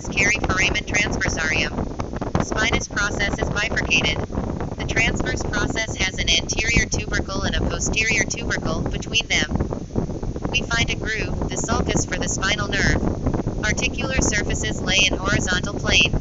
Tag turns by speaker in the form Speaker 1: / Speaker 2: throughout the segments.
Speaker 1: as cari foramen transversarium. Spinous process is bifurcated. The transverse process has an anterior tubercle and a posterior tubercle between them. We find a groove, the sulcus for the spinal nerve. Articular surfaces lay in horizontal plane.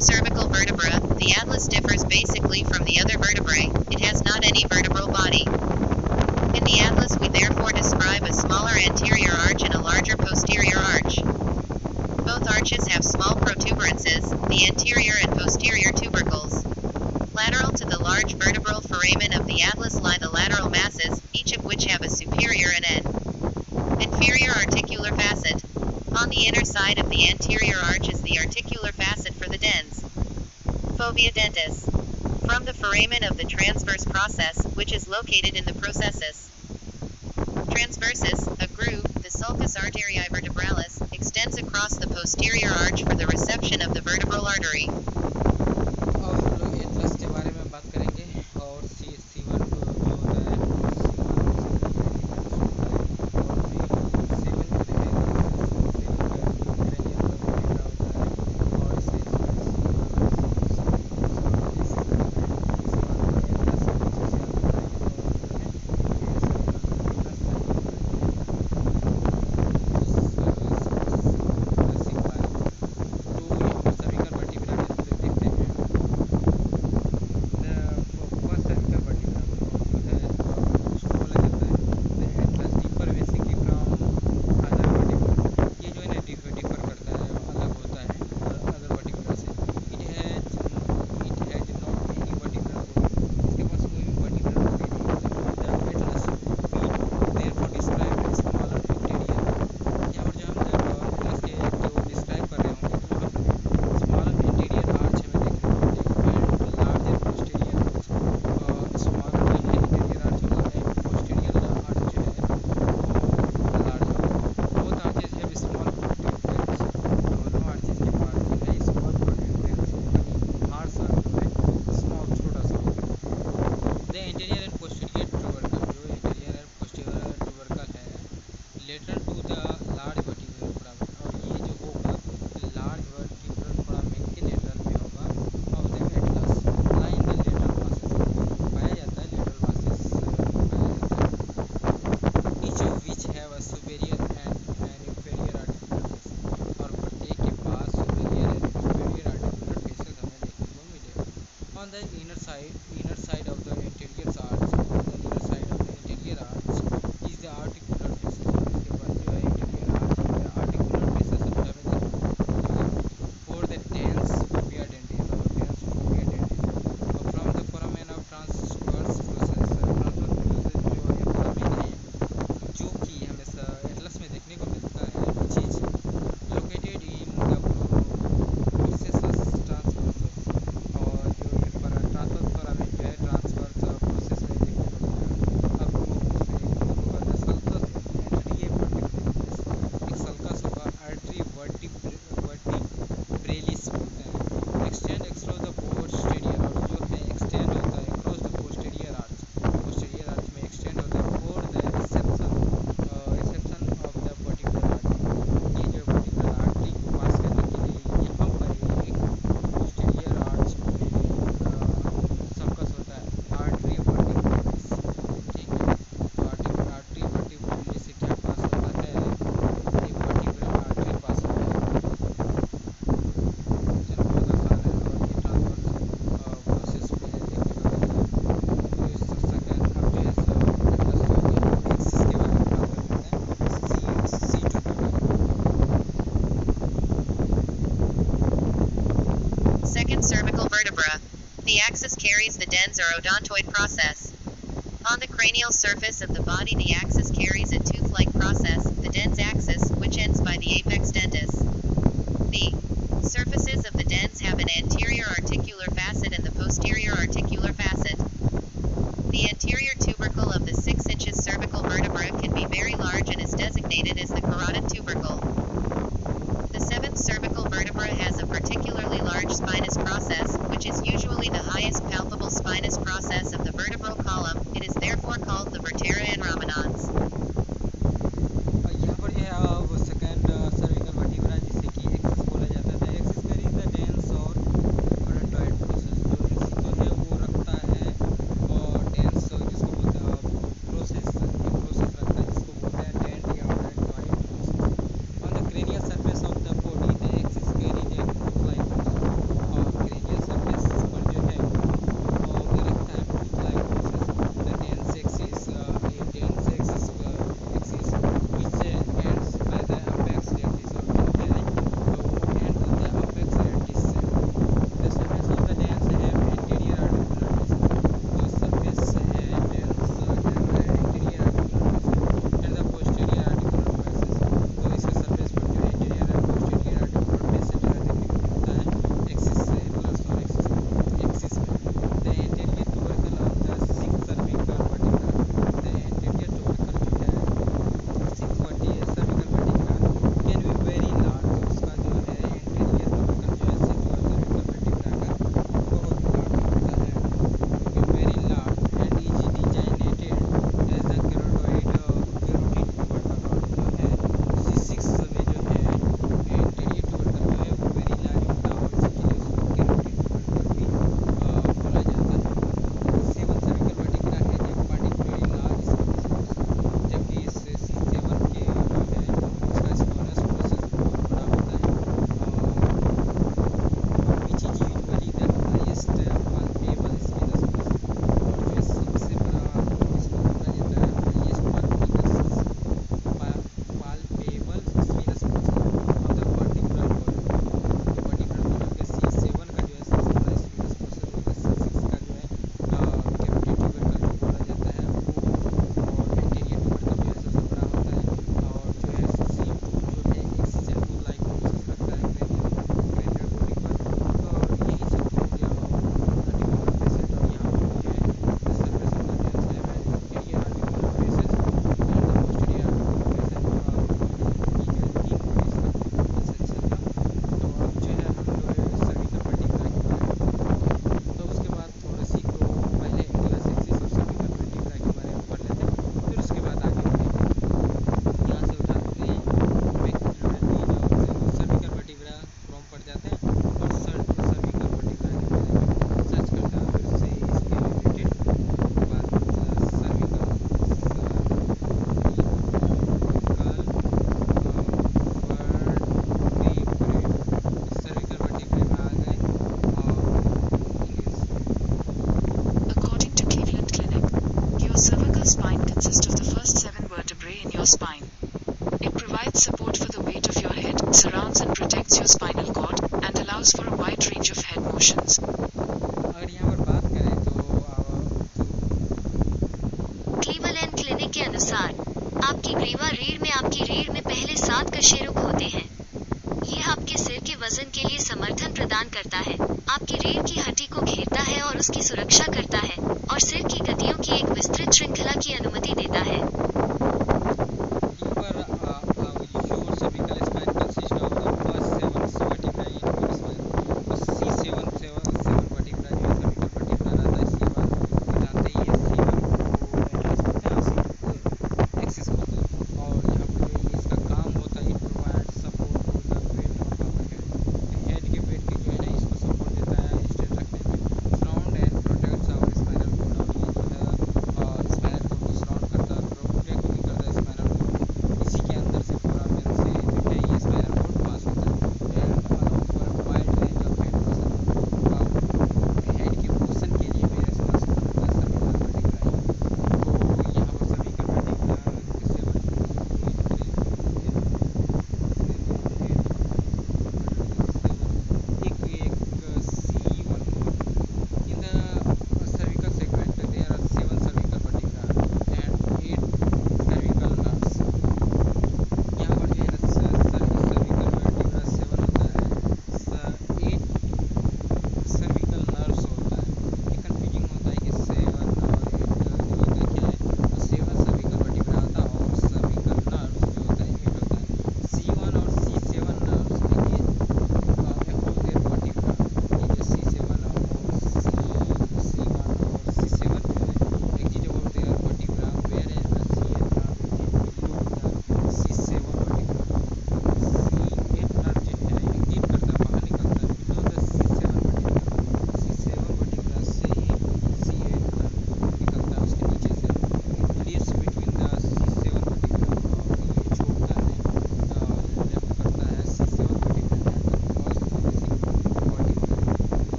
Speaker 1: Cervical vertebra, the atlas differs basically from the other vertebrae, it has not any vertebral body. In the atlas we therefore describe a smaller anterior arch and a larger posterior arch. Both arches have small protuberances, the anterior and posterior tubercles. Lateral to the large vertebral foramen of the atlas lie the lateral masses, each of which have a superior and an inferior articular facet. On the inner side of the anterior arch is the articular facet for the dens. Fovea dentis. From the foramen of the transverse process, which is located in the processus transversus, a groove, the sulcus arterii vertebralis, extends across the posterior arch for the reception of the vertebral artery. Second cervical vertebra. The axis carries the dens or odontoid process. On the cranial surface of the body, the axis carries a tooth-like process, the dens axis, which ends by the apex dentis. The surfaces of the dens have an anterior articular facet and the posterior articular facet. The anterior tubercle of the 6 inches cervical vertebra can be very large and is designated as the carotid tubercle. The 7th cervical vertebra has a particularly large spinous process, which is usually the highest palpable spinous process of the vertebral column. It is therefore called the vertebra in Ramanujan's.
Speaker 2: यहाँ पर यह वो second cervical vertebra जिसे कि axis बोला जाता है। Axis curries the dense और ओडोंटॉइड प्रोसेस जो है वो रखता है और डेंस जिसको बोलते हैं प्रोसेस रखता है जिसको बोलते हैं डेंट या odontoid process on the cranial surface of the body the axis carries a tooth like और क्रेनियल सरफेस पर जो है वो रखता है tooth like process the dens axis which ends by the apex dentis or जो है वो end with the apex dentis. The surface of the dens have anterior articular faces. The surface है dens have anterior articular faces and the posterior articular faces. तो इसके surface पर जो anterior और posterior articular faces जो है देखने को मिलता है axis से plus और axis में. The anterior tubercle of the 6th cervical vertebra. The anterior tubercle जो है cervical vertebra can be very large. उसका जो है anterior tubercle जो है cervical vertebra का बहुत large होता है, very large and is designated as the carotid tubercle और जो है C6 में जो है anterior tubercle जो है वो very large होता है और इसीलिए उसको carotid tubercle भी बोला जाता है. 7th cervical vertebra है एक particularly large spinous process जबकि इस C7 के जो है इसका स्पाइनस प्रोसेस बहुत बड़ा होता है which is usually the highest palpable spinous process और जो सबसे बड़ा इसको बोला जाता है highest palpable spinous process of the vertebral column. तो vertebral column के C7 का जो है सबसे बड़ा spinous process होता है. C6 का जो है carotid tubercle जो बोला जाता है वो और anterior tubercle जो है सबसे बड़ा होता है और जो है C2 जो है axis and tooth like process रखता है cranial body पर. और यही सब हो गया articular facet और यहाँ पर जो है the surface of the dens have an anterior articular faces and the posterior articular faces ये जो 3 इसका conception था. तो अब जो है हम लोग cervical vertebra के बारे में तो उसके बाद thoracic को पहले atlas axis और cervical vertebra के बारे में पढ़ लेते हैं फिर उसके बाद आगे बढ़ेंगे. यहाँ से उठाते हैं cervical vertebra फ्रॉम पढ़ जाते हैं और cervical vertebra के बारे में सर्च करते हैं फिर से इसके रिलेटेड बात cervical vertebrae में आ गए और
Speaker 3: According to Cleveland Clinic, your cervical spine consists of the first 7 vertebrae in your spine. It provides support for the weight of your head, surrounds and protects your spinal cord, and allows for a wide range of head motions.
Speaker 2: अगर यहाँ पर बात करें तो
Speaker 4: Cleveland clinic के अनुसार आपकी ग्रीवा रीढ़ में आपकी रीढ़ में पहले 7 कशेरुक होते हैं. ये आपके सिर के वजन के लिए समर्थन प्रदान करता है, आपकी रीढ़ की हड्डी को घेरता है और उसकी सुरक्षा करता है, और सिर की गतियों की एक विस्तृत श्रृंखला की अनुमति देता है.
Speaker 2: यहाँ पर your cervical spine consists of the first 7 vertebrae in your spine. तो C7 vertebra जो है cervical vertebra रहता है. C1 जानते ही है C1 को atlas बोलते हैं और C2 को axis बोलते हैं और यहाँ पर जो ये इसका काम होता है it provides support to the weight of our head. Head के वेट के जो है ना इसको सपोर्ट देता है स्ट्रेट रखने में. Surround and protects our spinal cord और ये जो है स्पाइनल कोड को सराउंड करता है और प्रोटेक्ट भी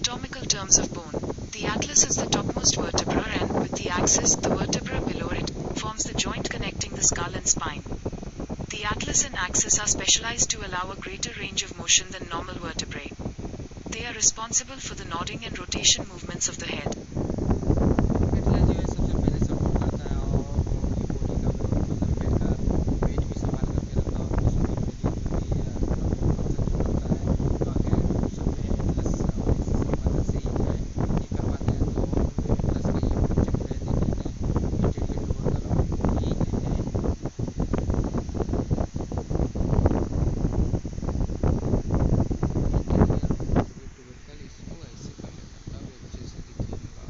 Speaker 3: Anatomical terms of bone. The atlas is the topmost vertebra and, with the axis, the vertebra below it, forms the joint connecting the skull and spine. The atlas and axis are specialized to allow a greater range of motion than normal vertebrae. They are responsible for the nodding and rotation movements of the head.
Speaker 2: Atlas जो है सबसे पहले support करता है और ये body का मतलब हेड का वेट भी संभाल करके रखता है और शरीर में जो भी फंक्शन जो करता है हेड सब जो है एटलस और इसकी मदद से ही जो है ये करवाते हैं। तो एटलस का ये फंक्शन जो है देख लेते हैं। इंटीरियर लोअर कलम ये जो है इंटीरियर ट्यूबरकल इसको ऐसे कर लेते हैं तब अच्छे से दिखेगा।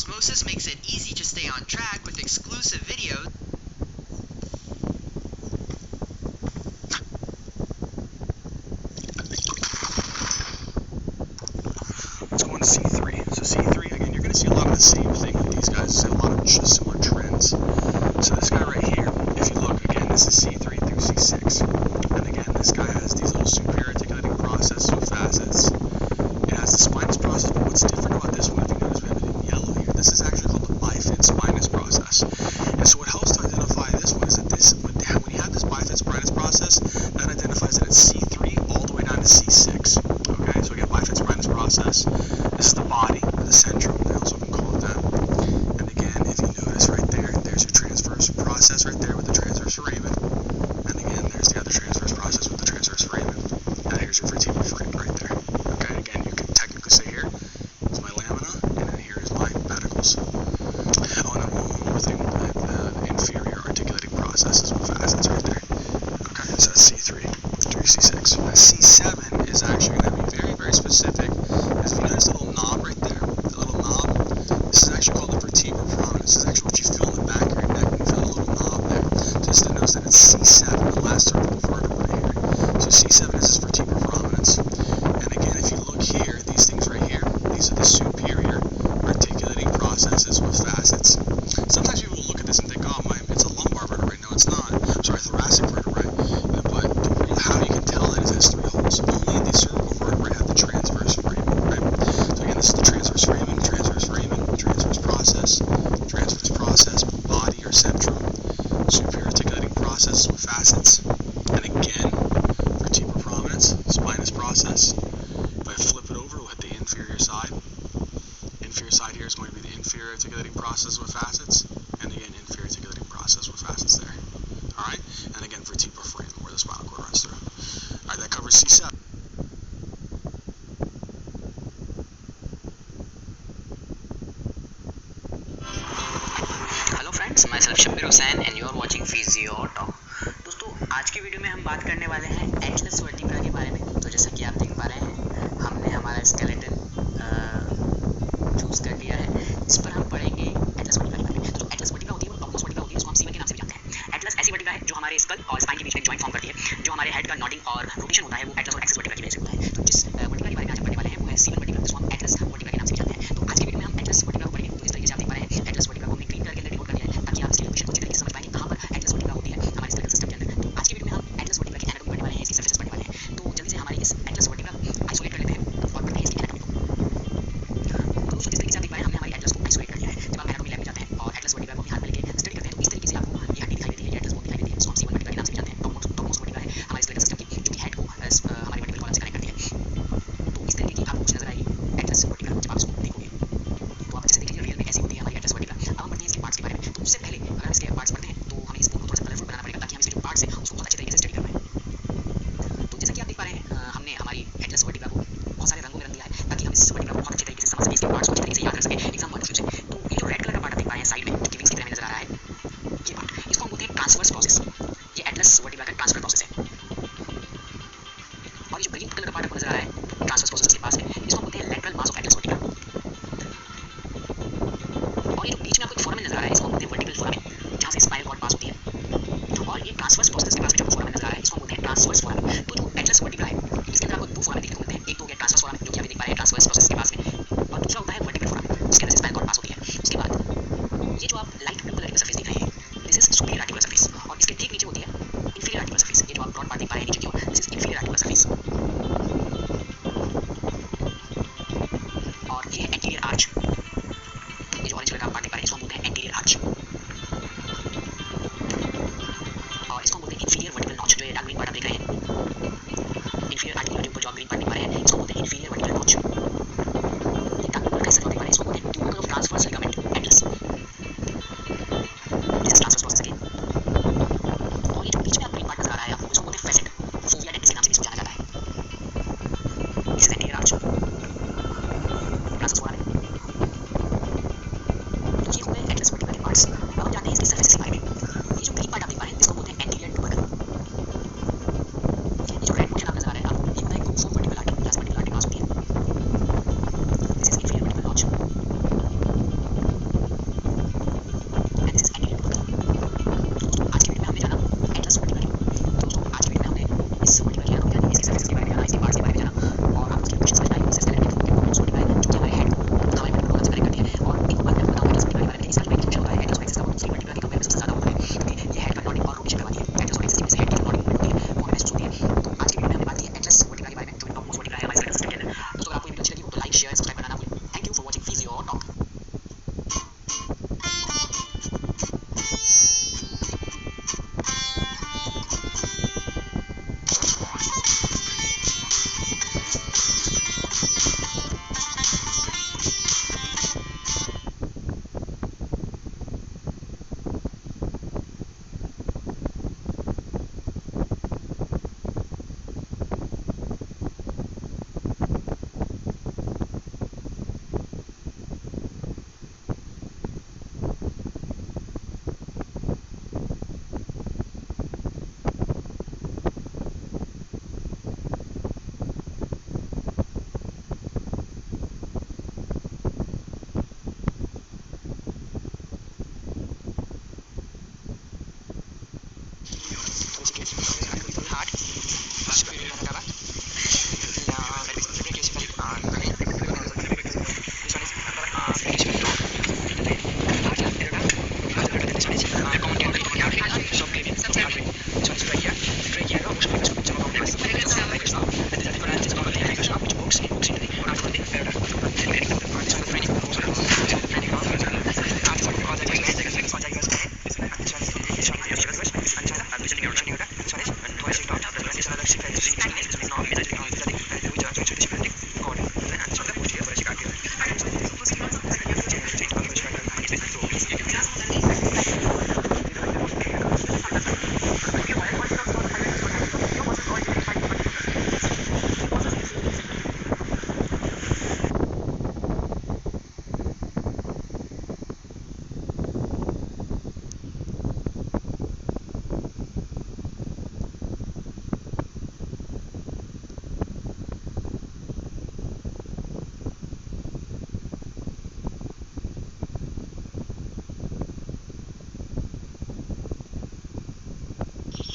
Speaker 5: Osmosis makes it easy to stay on track with exclusive videos.
Speaker 6: Let's go on to C3. So C3, again, you're going to see a lot of the same thing with these guys. See a lot of similar trends. So this guy right here, if you look, again, this is C3 through C6. And again, this guy has these little superior articulating processes with facets. It has the spinous process, but what's different about this one, if you notice, we have it in yellow here. This is actually called the bifid spinous process. And so what helps to identify this one is that this, when you have this bifid spinous process, that identifies that it's C3 all the way down to C6. Okay, so again, bifid spinous process. This is the body, the centrum, they also can call it that. And again, if you notice right there, there's your transverse process right there with the transverse foramen. And again, there's the other transverse process with the transverse foramen. And here's your vertebral foramen right there. Okay, again, you can technically say here is my lamina, and then here is my pedicles. Oh, and then one more thing, the inferior articulating processes with facets right there. Okay, so that's C3 through C6. Now C7 is actually going to be very, very specific. Because if you notice the little knob right there, the little knob, this is actually called the vertebral column. This is actually what you feel in the back of your neck. You feel a little knob there. Just to notice that it's C7, the last cervical vertebra here. So C7 is this vertebral prominence. And again, if you look here, these things right here, these are the superior articulating processes with facets. Sometimes people will look at this and think, oh, it's a lumbar vertebrae. No, it's not. I'm sorry, thoracic vertebrae. But how you can tell that is it has three holes. Only the cervical vertebrae have the transverse foramen, right? So again, this is the transverse foramen, transverse process, body or centrum, superior articulating process with facets, and again, vertebral prominence, spinous process. If I flip it over, we'll hit the inferior side. Inferior side here is going to be the inferior articulating process with facets, and again, inferior articulating process with facets there. Alright, and again, vertebral foramen where the spinal cord runs through. Alright, that covers C7.
Speaker 5: And you are watching Physio Talk. दोस्तों आज की video में हम बात करने वाले हैं Atlas vertebra के बारे में। तो जैसा कि आप देख पा रहे हैं, हमने हमारा स्केलेटन चूज कर लिया है। इस पर हम पढ़ेंगे एटलस वर्टिब्रा के बारे में। तो जो एटलस वर्टिब्रा होती है वो टॉपमोस्ट वर्टिब्रा होती है, जिसको हम सीवन के नाम से भी जानते हैं। एटलस ऐसी वर्टिब्रा है जो हमारे स्कल और स्पाइन के बीच में जॉइंट फॉर्म करती है। जो हमारे हेड का नॉडिंग और रोटेशन होता है वो एटलस और एक्सिस वर्टिब्रा की वजह से होता है। तो जिस वर्टिब्रा के बारे में आज हम पढ़ने वाले हैं वो है सीवन वर्टिब्रा, जिसको हम एटलस वर्टिब्रा के नाम से भी जानते हैं। तो आज की वीडियो में हम एटलस वर्टिब्रा को पढ़ेंगे। तो इस तरीके से आप देख पा रहे हैं एटलस वर्टिब्रा को हमने ग्रीन कलर के अंदर डिनोट कर दिया है ताकि आप इसकी लोकेशन को अच्छी तरीके से समझ पाएंगे कहाँ पर एटलस वर्टिब्रा होती है हमारे स्केलेटल सिस्टम के अंदर। तो आज की वीडियो में हम एटलस वर्टिब्रा की एनाटॉमी पढ़ने वाले हैं, इसकी सर्फेसेस पढ़ने वाले हैं। तो जल्दी से हमारी इस एटलस वर्टिब्रा आइसोलेट कर लेते हैं और पढ़ते हैं इसकी एनाटॉमी को। तो दोस्तों जिस तरीके से आप देख पा रहे हैं, हमने हमारी एटलस को आइसोलेट कर लिया है। जब आप एनाटॉमी लैब में जाते हैं और एटलस वर्टिब्रा को अपने हाथ में लेके स्टडी करते हैं तो इस तरीके से आपको ये हड्डी दिखाई देती है, ये एटलस बोन दिखाई देती है, जिसको हम सीवन वर्टिब्रा के नाम से भी जानते हैं। टॉपमोस्ट वर्टिब्रा है हमारे स्केलेटल सिस्टम की, जो कि हेड को हमारे वर्टिब्रल कॉलम से कनेक्ट करती है। तो इस तरीके की आपको कुछ नजर आएगी एटलस वर्टिब्रा जब आप इसको देखोगे। तो आप अच्छे से देखिए रियल में ऐसी होती है हमारी एटलस वर्टिब्रा। अब हम पढ़ते हैं इसके पार्ट्स के बारे में। तो उससे पहले अगर हम इसके पार्ट्स पढ़ते हैं तो हमें इस बोन को थोड़ा सा कलरफुल बनाना पड़ेगा ताकि हम इसके जो पार्ट्स हैं उसको बहुत अच्छे तरीके से स्टडी कर पाएं। तो जैसा कि आप देख पा रहे हैं, हमने हमारी एटलस वर्टिब्रा को बहुत सारे रंगों में रंग दिया है ताकि हम इस वर्टिब्रा को बहुत अच्छे तरीके से समझ सकें, इसके पार्ट्स को अच्छे तरीके से याद रख सकें एग्जाम पॉइंट ऑफ व्यू से। तो ये जो रेड कलर का पार्ट आप देख पा रहे हैं साइड में, जो कि विंग्स की तरह नजर आ रहा है, ये पार्ट, इसको हम बोलते हैं ट्रांसवर्स प्रोसेस। ये एटलस वर्टिब्रा का ट्रांसफर प्रोसेस है। और ये जो ग्रीन कलर का पार्ट आपको नजर आ रहा है ट्रांसवर्स प्रोसेस के पास में, इसको हम बोलते हैं lateral mass of Atlas vertebra. और ये जो बीच में आपको एक फोरामेन नजर आ रहा है, इसको हम बोलते हैं वर्टिकल फोरामेन, जहाँ से स्पाइनल कॉर्ड पास होती है। और ये ट्रांसवर्स प्रोसेस के पास में जो फोरामेन नजर आ रहा है, इसको हम बोलते हैं ट्रांसवर्स फोरामेन। तो जो एटलस वर्टिब्रा है, इसके अंदर आपको दो फोरामेन देखने को मिलते हैं। एक तो हो गया ट्रांसवर्स फोरामेन, जो कि आप देख पा रहे हैं ट्रांसवर्स प्रोसेस के पास में, और दूसरा होता है वर्टिकल फोरामेन, जिसके अंदर से स्पाइनल कॉर्ड पास होती है। उसके बाद ये जो आप लाइट ब्लू कलर की सरफेस देख रहे हैं, this is superior articular surface, और इसके ठीक नीचे होती है इंफीरियर आर्टिकुलर सरफेस। ये जो आप ब्रॉड पार्ट देख पा रहे हैं नीचे की ओर, this is inferior articular surface. और ये है एंटीरियर आर्च। ये जो ऑरेंज कलर का पार्ट देख पा रहे हैं, इसको हम बोलते हैं एंटीरियर आर्च। और इसको हम बोलते हैं इंफीरियर वर्टिकल नॉच। जो ये डार्क ग्रीन पार्ट आप देख रहे हैं, इंफीरियर आर्टिकुलर के ऊपर जो आप ग्रीन पार्ट देख पा रहे हैं, इसको बोलते हैं इंफीरियर वर्टिकल नॉच। ये डार्क ब्लू कलर का हिस्सा जो देख पा रहे हैं, इसको बोलते हैं tubercle of transverse ligament Atlas. This is transverse process again. और ये जो बीच में आप ग्रीन पार्ट नजर आ रहा है आपको, इसको बोलते हैं फैसेट, फोविया डेंटिस के नाम से इसको जाना जाता है। This is anterior arch, transverse foramen. तो ये हो गए एटलस वर्टिब्रा के पार्ट्स। अब हम जाते हैं इसकी सर्फेसेस के बारे में। ये जो ग्रीन पार्ट आप देख पा रहे हैं, इसको बोलते हैं एंटीरियर ट्यूबरकल। ये जो रेड पोर्शन आप नजर आ रहा है आपको, ये होता है कोफॉर्म वर्टिब्रल आर्टरी, जहाँ से वर्टिब्रल आर्टरी पास होती है। This is inferior vertical notch.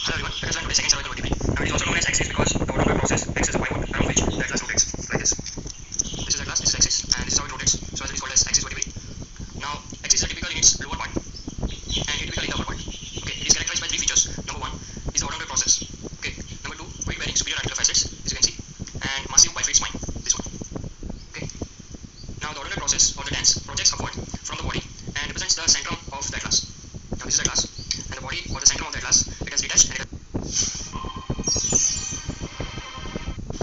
Speaker 6: Hello everyone, let us learn today's second cervical vertebrae. Now it is also known as axis because the order process acts as a pivot around which the atlas rotates, like this. This is atlas, this is axis, and this is how it rotates, so as it is called as axis vertebrae. Now, axis is atypical in its lower part and atypical in the upper part. Okay, it is characterized by three features. Number one is the order process. Okay, number two, weight bearing superior articular facets, as you can see, and massive bifid spine, this one. Okay, now the order process or the dance projects upward from the body and represents the centrum of the atlas. Now this is the atlas, and the body or the centrum of the atlas, it has detached and it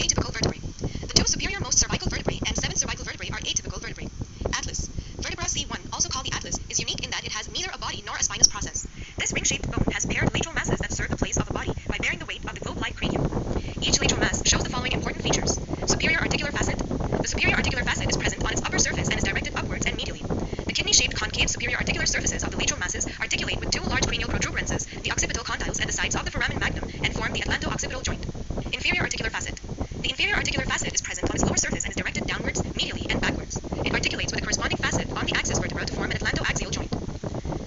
Speaker 1: Atypical vertebrae. The two superior-most cervical vertebrae and 7 cervical vertebrae are atypical vertebrae. Atlas. Vertebra C1, also called the atlas, is unique in that it has neither a body nor a spinous process. This ring-shaped bone has paired lateral masses that serve the place of the body by bearing the weight of the globe-like cranium. Each lateral mass shows the following important features. Superior articular facet. The superior articular facet is present on its upper surface and is directed upwards and medially. The kidney-shaped concave superior articular surfaces of the lateral masses articulate with two large cranial protuberances, the occipital condyles at the sides of the foramen magnum, and form the atlanto-occipital joint. Inferior articular facet. The inferior articular facet is present on its lower surface and is directed downwards, medially, and backwards. It articulates with a corresponding facet on the axis vertebra to form an atlanto-axial joint.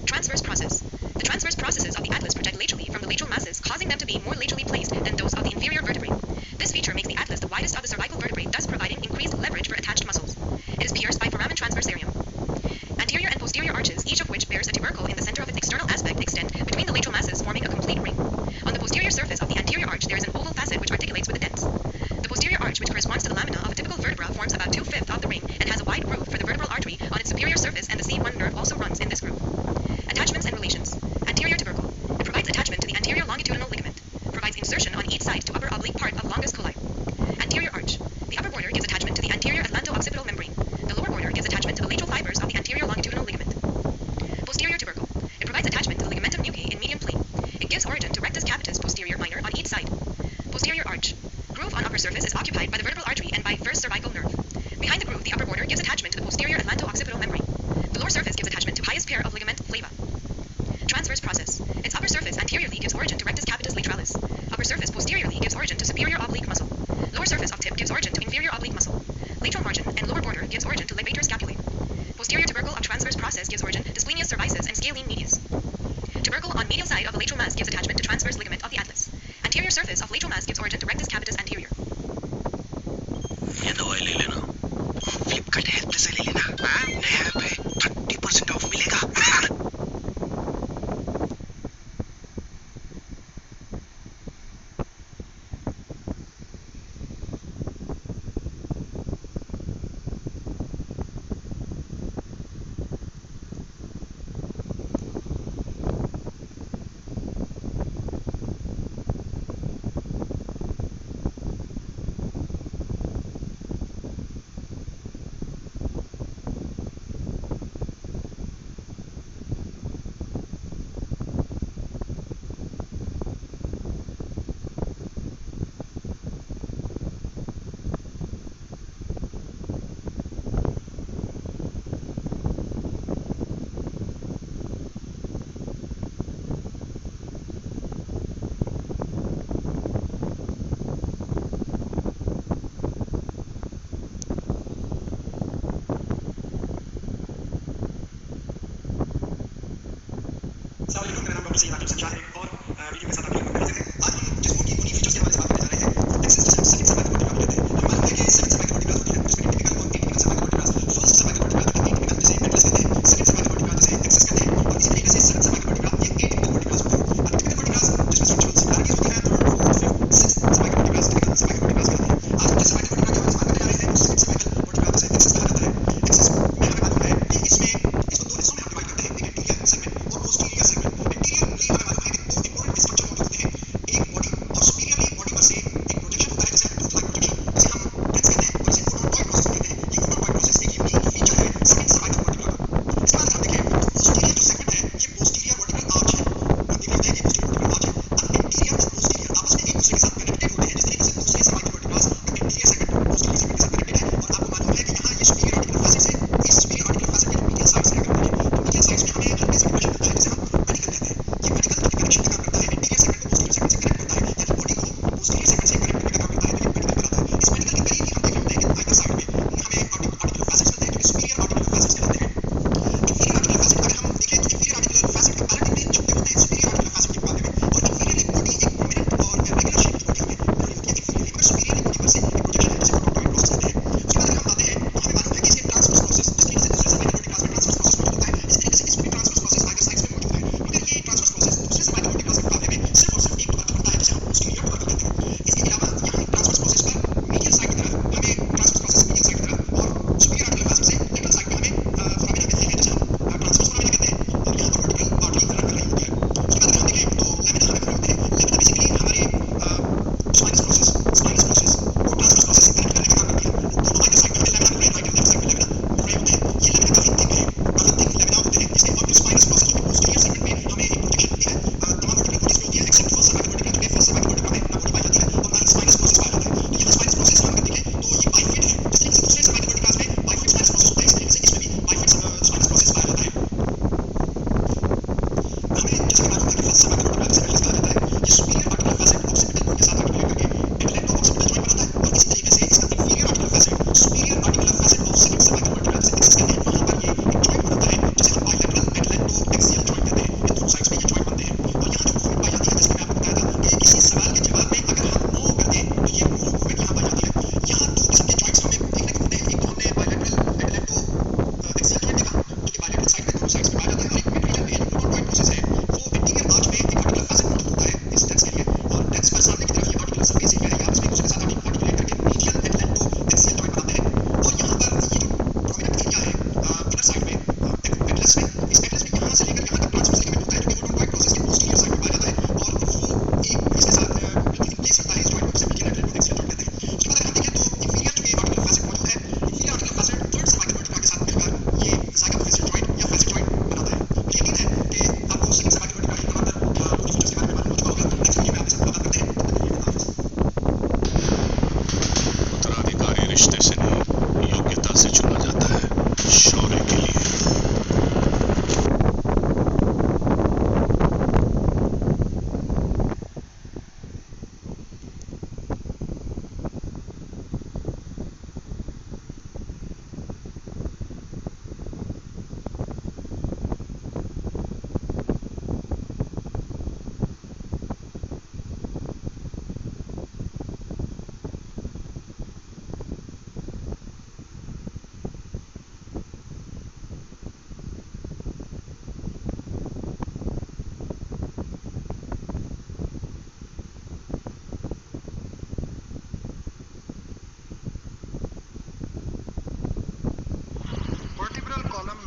Speaker 1: Transverse process. The transverse processes of the atlas project laterally from the lateral masses, causing them to be more laterally placed than those of the inferior vertebrae. This feature makes the atlas the widest of the cervical vertebrae, thus providing increased leverage for attached muscles. It is pierced by foramen transversarium. Anterior and posterior arches, each of which bears a tubercle in the center of its external aspect, extend between the lateral masses, forming a complete ring. On the posterior surface of the anterior arch, there is an oval facet which articulates with the dents. The posterior arch, which corresponds to the lamina of a typical vertebra, forms about 2/5 of the ring and has a wide groove for the vertebral artery on its superior surface, and the C1 nerve also runs in this groove. Attachments and relations. Anterior tubercle. It provides attachment to the anterior longitudinal ligament. Provides insertion on each side to upper oblique part of longus colli. Anterior arch. The upper border gives attachment to the anterior atlanto-occipital membrane. The lower border gives attachment to the lateral fibers of the anterior longitudinal ligament. Posterior tubercle. It provides attachment to the ligamentum nuchae in median plane. It gives origin to rectus capitis posterior minor on each side. Posterior arch. Groove on upper surface is occupied by the vertebral artery and by first cervical nerve. Behind the groove, the upper border gives attachment to the posterior atlanto-occipital membrane. The lower surface gives attachment to highest pair of ligament flava. Transverse process. Its upper surface anteriorly gives origin to rectus capitis lateralis. Upper surface posteriorly gives origin to superior oblique muscle. Lower surface of tip gives origin to inferior oblique muscle. Lateral margin and lower border gives origin to levator scapulae. Posterior tubercle of transverse process gives origin to splenius cervicis and scalene medius. Tubercle on medial side of the lateral mass gives attachment to transverse ligament of the atlas. Anterior surface of lateral mass gives origin to rectus capitis anterior.
Speaker 7: ये दवाई ले लेना, Flipkart help से ले लेना, नया app है, 30% of मिलेगा।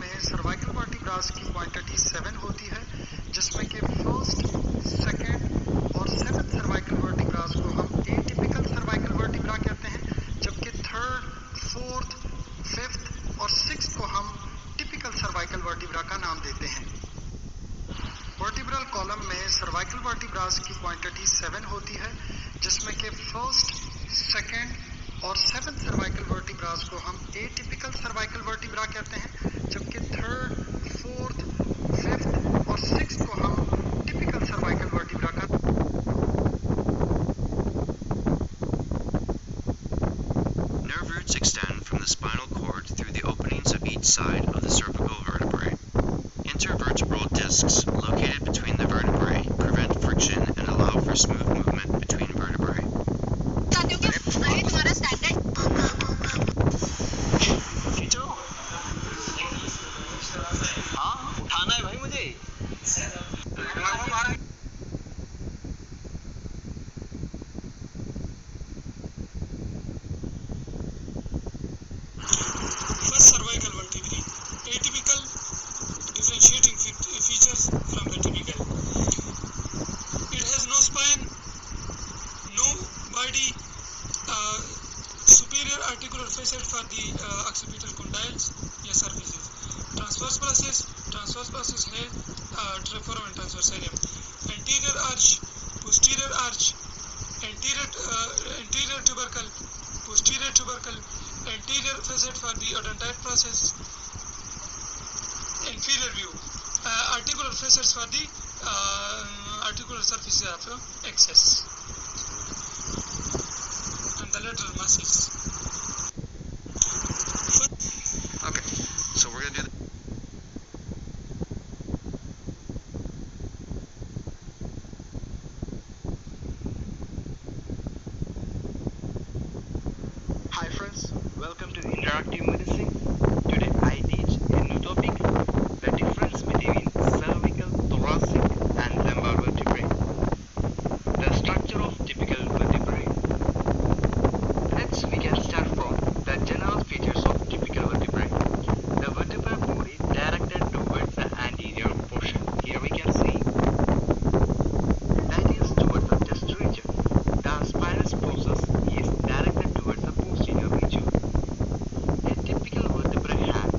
Speaker 6: वर्टिब्रास की क्वांटिटी 7 होती है, जिसमें कि फर्स्ट, सेकेंड और सेवंथ सर्वाइकल वर्टिब्रास को हम एटिपिकल सर्वाइकल वर्टिब्रा कहते हैं, जबकि थर्ड, फोर्थ, फिफ्थ और सिक्स्थ को हम टिपिकल सर्वाइकल वर्टिब्रा का नाम देते हैं। वर्टिब्रल कॉलम में सर्वाइकल वर्टिब्रास की क्वांटिटी 7 होती है, जिसमें कि फर्स्ट, सेकेंड और सेवंथ सर्वाइकल वर्टिब्रास को हम एटिपिकल सर्वाइकल वर्टिब्रा कहते हैं, जबकि थर्ड, फोर्थ, फिफ्थ और सिक्स्थ को हम टिपिकल सर्वाइकल वर्टिब्रा का।
Speaker 8: Nerve roots extend from the spinal cord through the openings of each side of the cervical vertebrae. Intervertebral discs located between the vertebrae prevent friction and allow for smooth movement between vertebrae.
Speaker 5: उठाना है भाई मुझे।
Speaker 6: First cervical vertebrae, atypical differentiating features from the typical. It has no spine, no body, superior articular facet for the occipital condyles या surfaces. Transverse process है treforum and transversarium. Anterior arch, posterior arch, anterior tubercle, posterior tubercle, anterior facet for the odontite process. Inferior view, articular facets for the articular surface of axis and the lateral muscles.
Speaker 8: Okay, so we're going to do
Speaker 9: Hi friends, welcome to Interactive Medicine. Today I teach a new topic, the difference between cervical, thoracic and lumbar vertebrae. The structure of typical vertebrae. Let's begin start from the general features of typical vertebrae. The vertebral body directed towards the anterior portion. Here we can see that is towards the chest region. The spinous process is directed towards the posterior region. A typical vertebrae has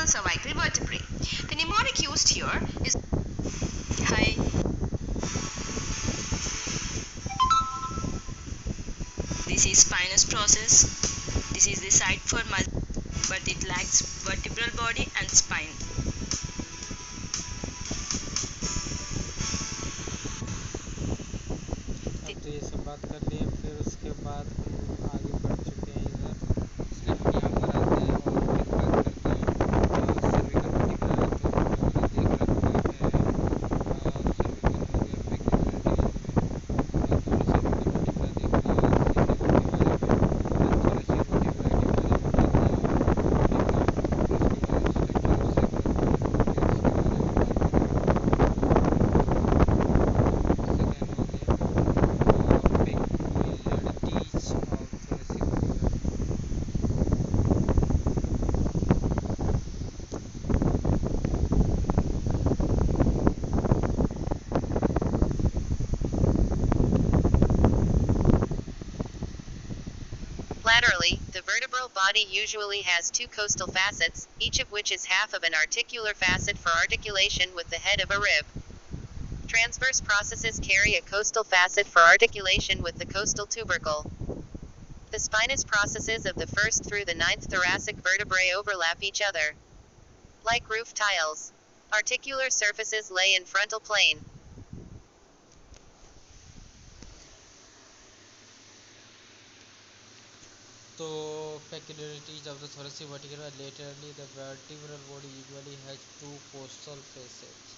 Speaker 10: vertebral cervical vertebrae. The mnemonic used here is Hi. This is spinous process. This is the site for muscle, but it lacks vertebral body and spine.
Speaker 2: अब तो ये सब बात कर लिए, फिर उसके बाद हम आगे बढ़ चुके हैं इधर, इसलिए हम यहाँ पर आते हैं और फिर बात करते हैं सर्विकल वर्टिब्रा। तो हमने देख रखा है सर्विकल हो गया, पेक्यूलर रीजन में दोनों सर्विकल वर्टिब्रा देख रहे हैं, सीनियर के बारे में, थोरेसिक वर्टिब्रा के बारे में देख रहे हैं, फिर उसके बाद स्ट्रक्चर ऑफ सैक्रम के बारे में बात
Speaker 1: Laterally, the vertebral body usually has two costal facets, each of which is half of an articular facet for articulation with the head of a rib. Transverse processes carry a costal facet for articulation with the costal tubercle. The spinous processes of the 1st through the 9th thoracic vertebrae overlap each other. Like roof tiles. Articular surfaces lay in frontal plane.
Speaker 2: तो peculiarities of the thoracic vertebra. Laterally, the vertebral body usually has two costal facets.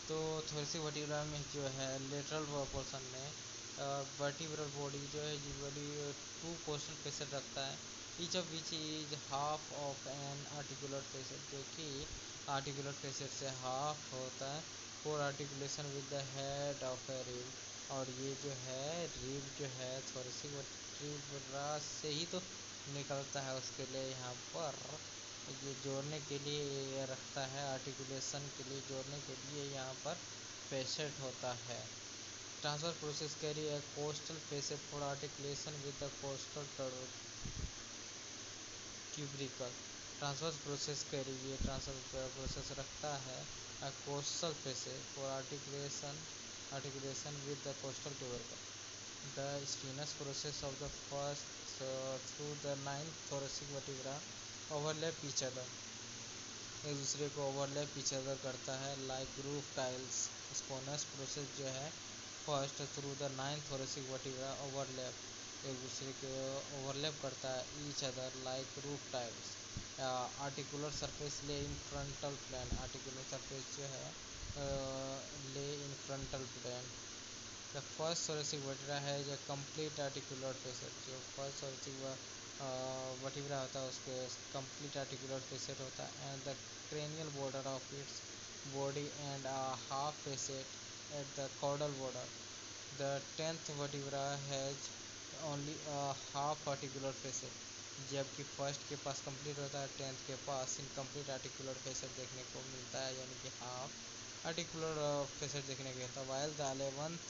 Speaker 2: तो thoracic vertebra में जो है lateral portion में vertebral body जो है usually two costal facet रखता है, each of which is half of an articular facet, जो कि articular facet से half होता है for articulation with the head of a rib. और ये जो है rib जो है thoracic vertebra से ही तो निकलता है, उसके लिए यहाँ पर ये जोड़ने के लिए ये रखता है, आर्टिकुलेशन के लिए जोड़ने के लिए यहाँ पर facet होता है. Transverse process carry a costal facet for articulation with the costal tubercle. Transverse process carry, ये transverse process रखता है a costal facet for articulation with the costal tubercle. The spinous process of the 1st through the 9th thoracic vertebra overlap each other. एक दूसरे को overlap each other करता है like roof tiles. Spinous process जो है 1st through the 9th thoracic vertebra overlap, एक दूसरे को overlap करता है each other like roof tiles. Articular surface lay in frontal plane. Articular surface जो है lay in frontal plane. The 1st thoracic vertebra has a complete articular facet. जो 1st thoracic vertebra होता है उसके complete articular facet होता है, and the cranial border of its body and a half facet at the caudal border. The 10th vertebra has only a half articular facet. जबकि 1st के पास complete होता है, 10th के पास incomplete articular facet देखने को मिलता है, यानी कि half articular facet देखने को मिलता है. While the 11th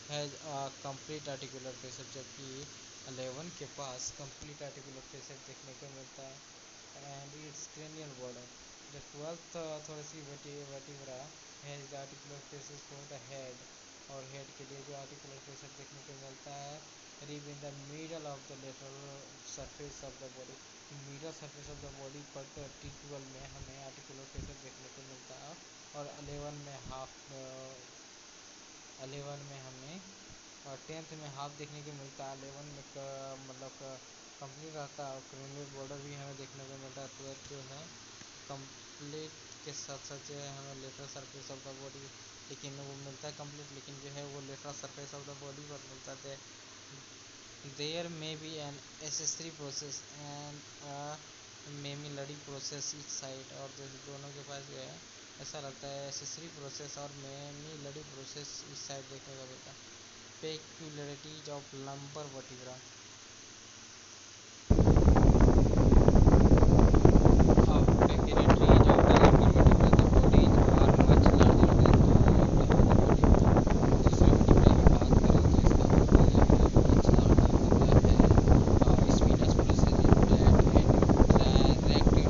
Speaker 2: has a complete articular facet, जबकि 11 के पास complete articular facet देखने को मिलता है, and its cranial border. The 12th thoracic vertebra has the articular facet for the head, और head के लिए जो articular facet देखने को मिलता है rib in the middle of the lateral surface of the body. Middle surface of the body पर 12 में हमें articular facet देखने को मिलता है, और 11 में हमें और 10th में हाफ देखने को मिलता है, 11 में मतलब कंप्लीट रहता है, और क्रेनियल बॉर्डर भी हमें देखने को मिलता है. 12 जो है कंप्लीट के साथ साथ जो है हमें lateral surface of the body लेकिन वो मिलता है कंप्लीट, लेकिन जो है वो lateral surface of the body पर मिलता है. देयर में be an accessory process and mammillary process each side, और दोनों के पास जो है ऐसा लगता है एसेसरी प्रोसेस और मेमिलरी प्रोसेस ईच साइड देखने को मिलता है. Peculiarities of lumbar vertebra. Peculiarities of the lumbar vertebra. The bodies are much larger than the दूसरे vertebra की बात करें तो इसका body जो है much larger होता है. Spinous process is flat and directed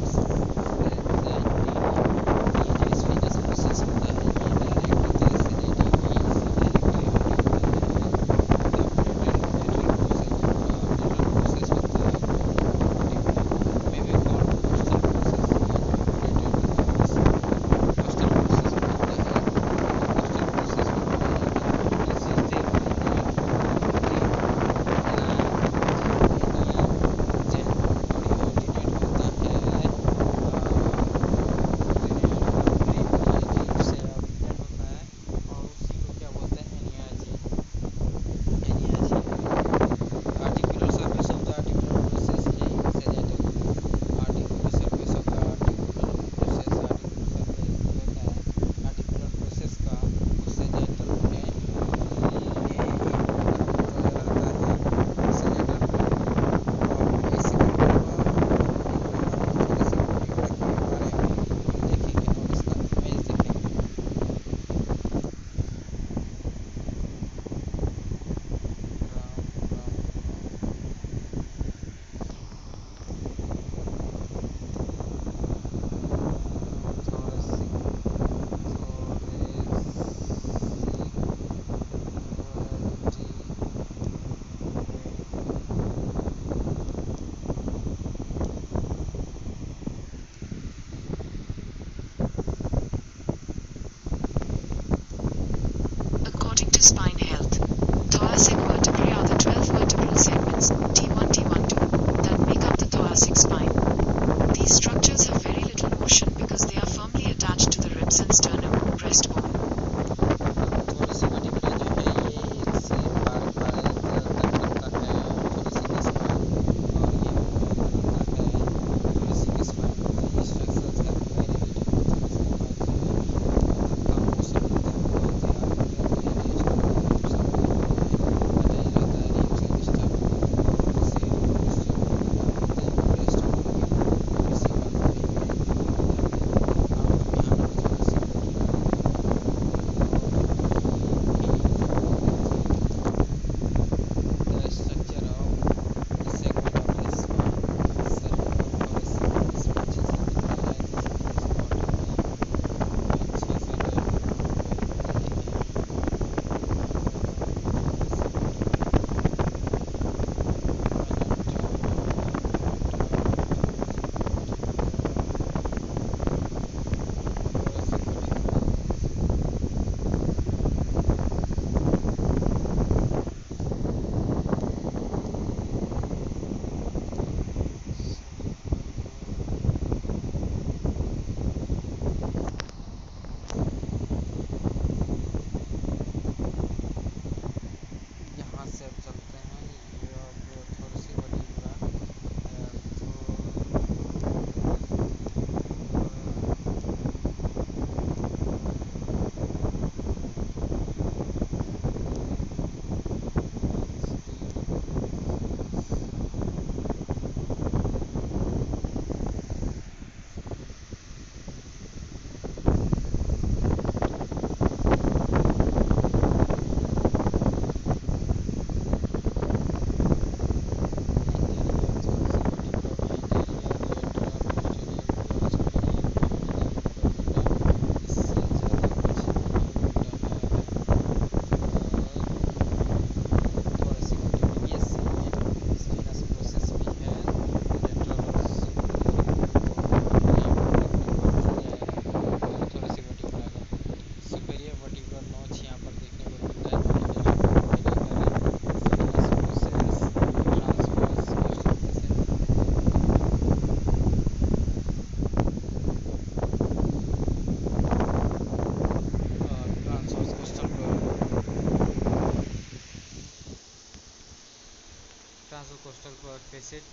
Speaker 2: transverse costal facet,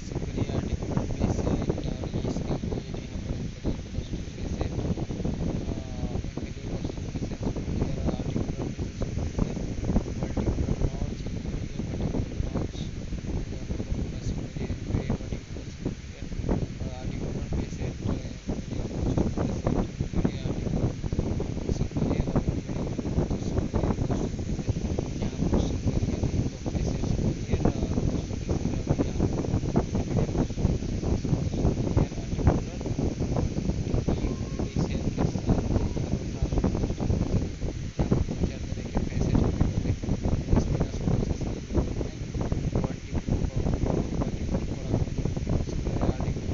Speaker 2: simply articular facet, और ये इसके अपोजिट यहाँ पर inferior costal facet, inferior costal facet superior, articular facet superior, vertebral notch, inferior vertebral notch, यहाँ पर पूरा सुपीरियर इंफीरियर वर्टिब्रल सुपीरियर, और articular facet inferior costal facet, inferior articular superior और इंफीरियर सुपीरियर पोस्टल फेसेट, यहाँ costal facial facet superior और costal facial, और यहाँ पर inferior costal facet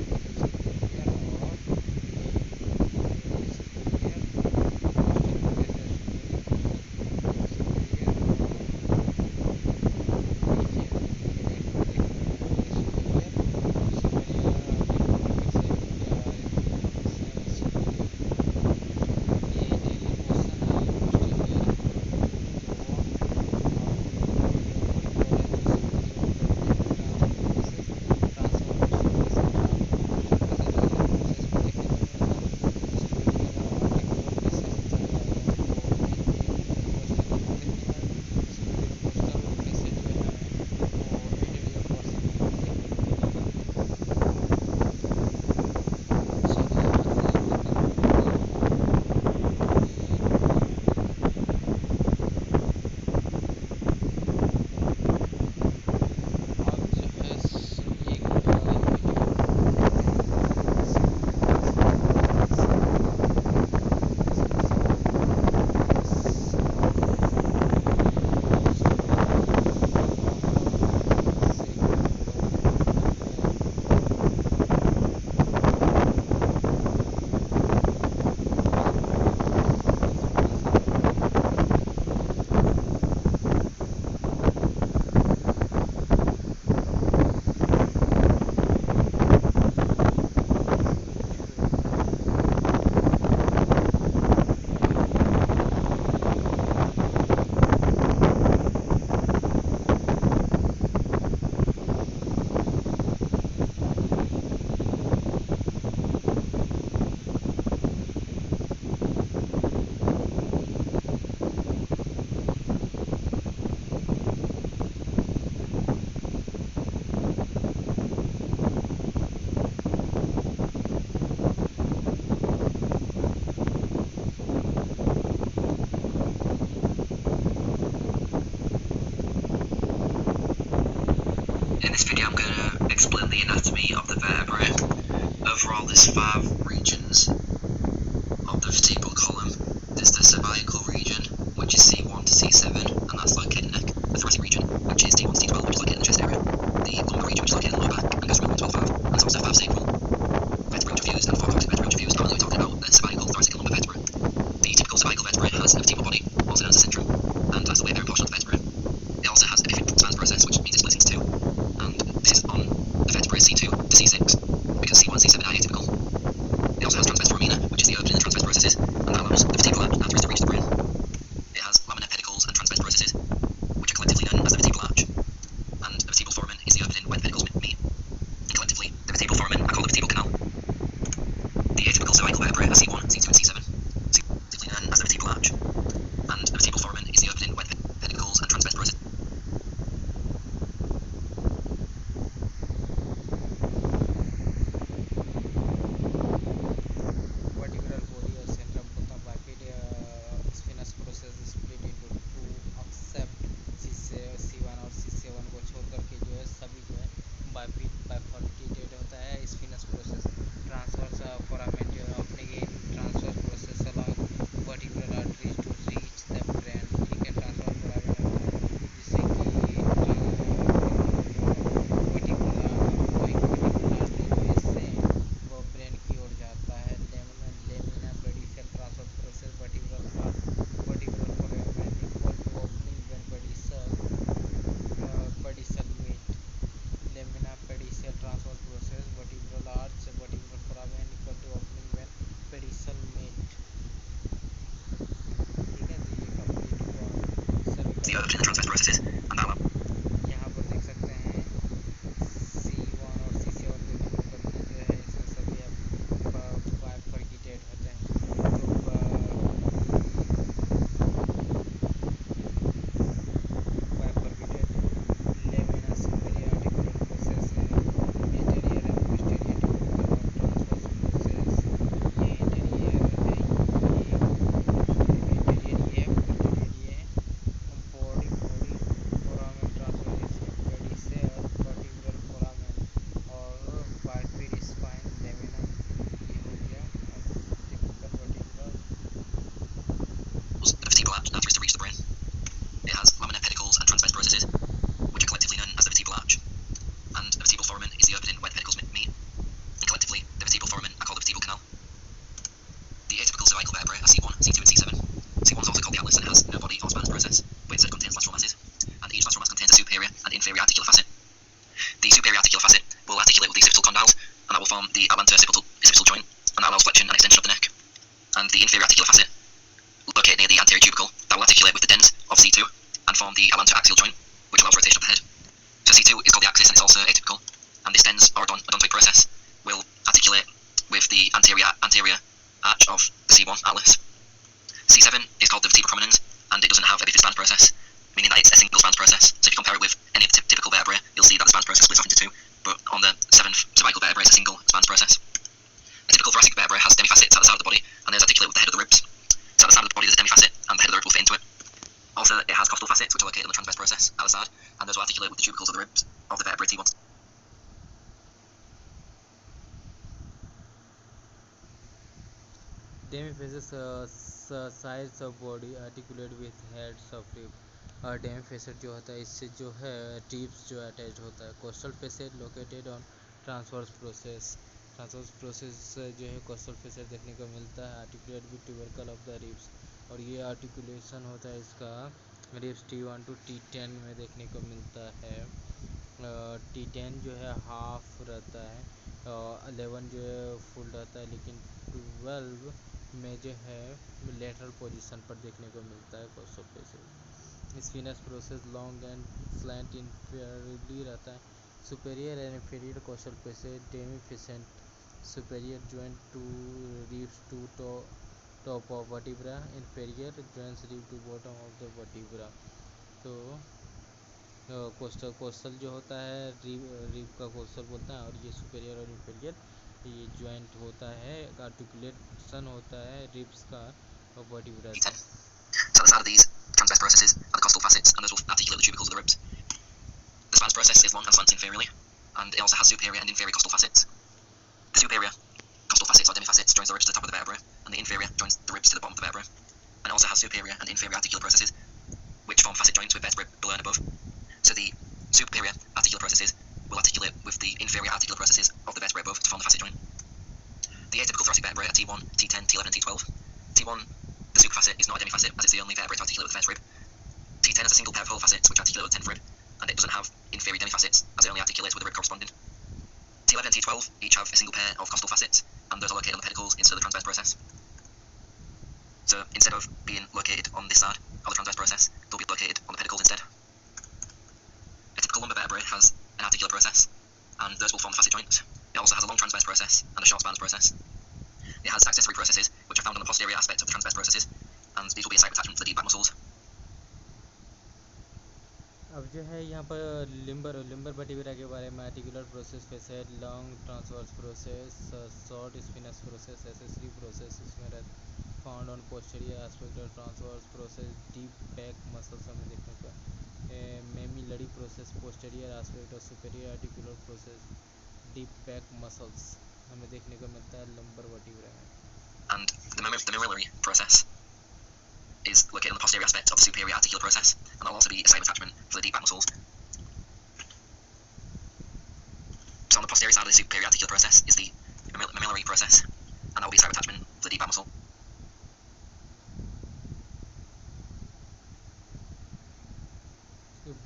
Speaker 2: superior articular और डीप रेडिशियल फेसेट, यहाँ पर ट्रांसवर्स पोस्टल फेसेट, यहाँ पर 3-4 तरह के फेसेट हमें जो देखने को मिलते हैं स्पाइनस प्रोसेस की development, vertebral foramen superior, articular facet superior और superior costal facet superior costal
Speaker 5: In this video I'm going to explain the anatomy of the vertebrae. Overall there's 5 regions of the vertebral column. There's the cervical region, which is C1 to C7, and that's located in the neck. The thoracic region, which is T1 to T12, which is located in the chest area. The lumbar region, which is located in the lower back and goes from 1 to L5. And there's also 5 sacral vertebrae which are fused and 4 coccyx vertebrae which are fused. I'm only talking about the cervical, thoracic and lumbar vertebrae. The typical cervical vertebrae has a vertebral body, also known as a centrum, and that's the weight bearing portion of the vertebrae. It also has a Transverse Process, which means it splits into 2. And this is on the vertebrae C2 to C6, because C1 and C7 are atypical. It also has transverse foramina, which is the opening in the transverse processes, and that allows the vertebral arteries to reach the brain. It has laminar pedicles and transverse processes, which are collectively known as the vertebral arch. And the vertebral foramen is the opening where the pedicles meet. And collectively, the vertebral foramen are called the vertebral canal. The atypical cervical vertebrae are C1, C2 and C7, collectively known as the vertebral arch. And the vertebral foramen the opening in the transverse processes, and that
Speaker 2: यहाँ पर देख सकते हैं C1 और C7 को ignore करके जो है इसमें सभी बाइफरकेटेड होते हैं। तो bifurcated lamina superior articular process है, एंटीरियर एंड पोस्टीरियर ट्यूबरकल और ट्रांसवर्स प्रोसेस, ये एंटीरियर है, ये एंटीरियर ये है, पोस्टीरियर ये है, body foramen transverse pedicel vertebral foramen और वाइफिर स्पाइन लेमिना, ये हो गया typical vertebral.
Speaker 5: the vertebral arch arteries to reach the brain. It has laminar pedicles and transverse processes, which are collectively known as the vertebral arch. And the vertebral foramen is the opening where the pedicles meet. And collectively, the vertebral foramen are called the vertebral canal. The atypical cervical vertebrae are C1, C2, and C7. C1 is also called the atlas and it has no body or spinous process, but instead contains lateral masses. And each lateral mass contains a superior and inferior articular facet. The superior articular facet will articulate with the occipital condyles, and that will form the atlanto-occipital joint, and that allows flexion and extension of the neck. And the inferior articular facet, located near the anterior tubercle, that will articulate with the dens of C2 and form the atlanto-axial joint, which allows rotation of the head. So C2 is called the axis and it's also atypical, and this dens or odontoid process will articulate with the anterior arch of the C1 atlas. C7 is called the vertebra prominens, and it doesn't have a bifid spans process, meaning that it's a single spans process. So if you compare it with any of the typical vertebrae, you'll see that the spans process splits off into two, but on the 7th cervical vertebrae it's a single spans process. A typical thoracic vertebrae has demifacets at the side of the body, and those articulate with the head of the ribs. So at the side of the body there's a demifacet, and the head of the rib will fit into it. Also, it has costal facets, which are located on the transverse process at the side, and those will articulate with the tubercles of the ribs of the vertebrae T1.
Speaker 2: Demifacets sides of body articulate with heads of rib। और डेमीफेसेट जो होता है इससे जो है tips जो attach होता है। Costal facet located on transverse process जो है कोस्टल फेसेट देखने को मिलता है articulate with tubercle of the ribs, और ये आर्टिकुलेशन होता है इसका रिब्स T1 to T10 में देखने को मिलता है। T10 जो है हाफ रहता है, 11 जो है फुल रहता है, लेकिन 12 में जो है लेटरल पोजीशन पर देखने को मिलता है costal facet. Spinous process long and slant inferiorly रहता है। Superior and inferior costal facet demifacet superior joint to ribs to top of vertebra, inferior joints rib to bottom of the vertebra. तो costal जो होता है rib का coastal बोलता है, और ये सुपेरियर और इंफीरियर ये जॉइंट होता है, आर्टिकुलेशन होता है रिब्स का और वर्टिब्रा से।
Speaker 5: So the side of these transverse processes are the costal facets, and those will articulate the tubercles of the ribs. The spans process is long and slants inferiorly, and it also has superior and inferior costal facets. The superior costal facets or demifacets joins the ribs to the top of the vertebra, and the inferior joins the ribs to the bottom of the vertebra. And it also has superior and inferior articular processes, which form facet joints with vertebrae below and above. So the superior articular processes will articulate with the inferior articular processes of the vertebrae above to form the facet joint. The atypical thoracic vertebrae are T1, T10, T11, and T12. T1, the superfacet, is not a demifacet, as it's the only vertebrae to articulate with the first rib. T10 has a single pair of whole facets, which articulate with the 10th rib, and it doesn't have inferior demifacets, as it only articulates with the rib corresponding. T11 and T12 each have a single pair of costal facets, and those are located on the pedicles instead of the transverse process. So instead of being located on this side of the transverse process, they'll be located on the pedicles instead. A typical lumbar vertebrae has an articular process, and those will form the facet joints. It also has a long transverse process and a short spans process. It has accessory processes, which are found on the posterior aspect of the transverse processes, and these will be a site of attachment to the deep back muscles.
Speaker 2: अब जो है यहाँ पर limber vertebra के बारे में articular process, facet, long transverse process, short spinous process, accessory process इसमें found on posterior aspect of transverse process, deep back muscles हमें देखने को mamillary process, posterior aspect of superior articular process, deep back muscles हमें देखने को मिलता है lumbar vertebra में।
Speaker 5: And the memory process is located on the posterior aspect of the superior articular process, and that will also be a site of attachment for the deep back muscles. So on the posterior side of the superior articular process is the memory process, and that will be a site of attachment for the deep back muscle.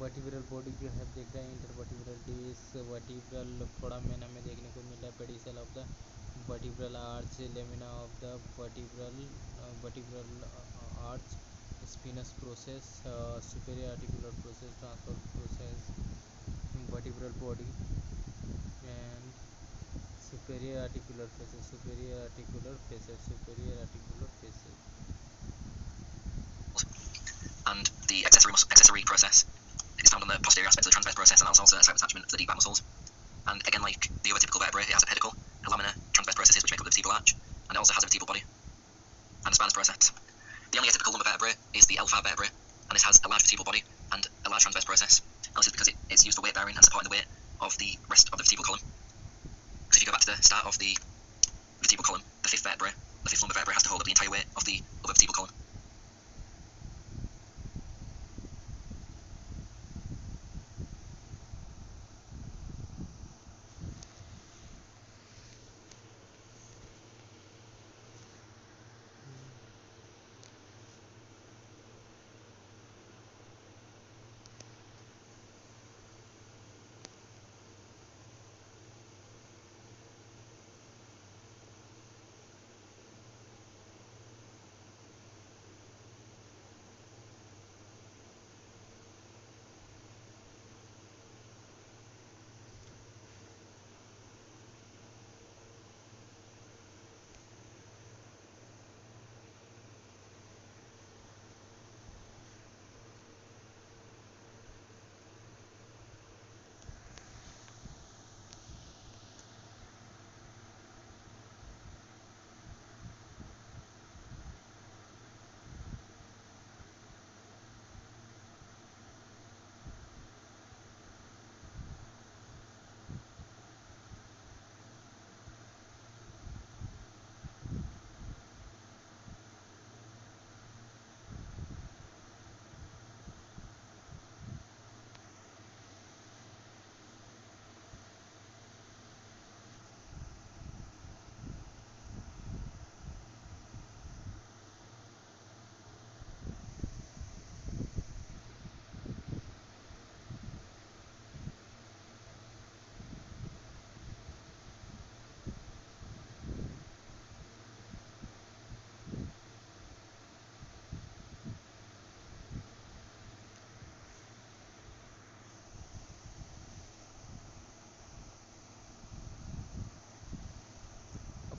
Speaker 2: Vertebral body जो है देख रहे हैं, intervertebral disc, vertebral foramen हमें देखने को मिला है, pedicel of the vertebral arch, lamina of the vertebral arch, spinous process, superior articular process, transverse process, vertebral body, and superior articular facet, superior articular facet, superior articular facet.
Speaker 5: And the accessory process is found on the posterior aspect of the transverse process, and that's also a site of attachment for the deep back muscles. And again, like the other typical vertebrae, it has a pedicle, a lamina, transverse processes which make up the vertebral arch, and it also has a vertebral body and a spinous process. The only atypical lumbar vertebrae is the L5 vertebrae, and this has a large vertebral body and a large transverse process. And this is because it's used for weight bearing and supporting the weight of the rest of the vertebral column. Because if you go back to the start of the vertebral column, the fifth lumbar vertebrae has to hold up the entire weight of the other vertebral column.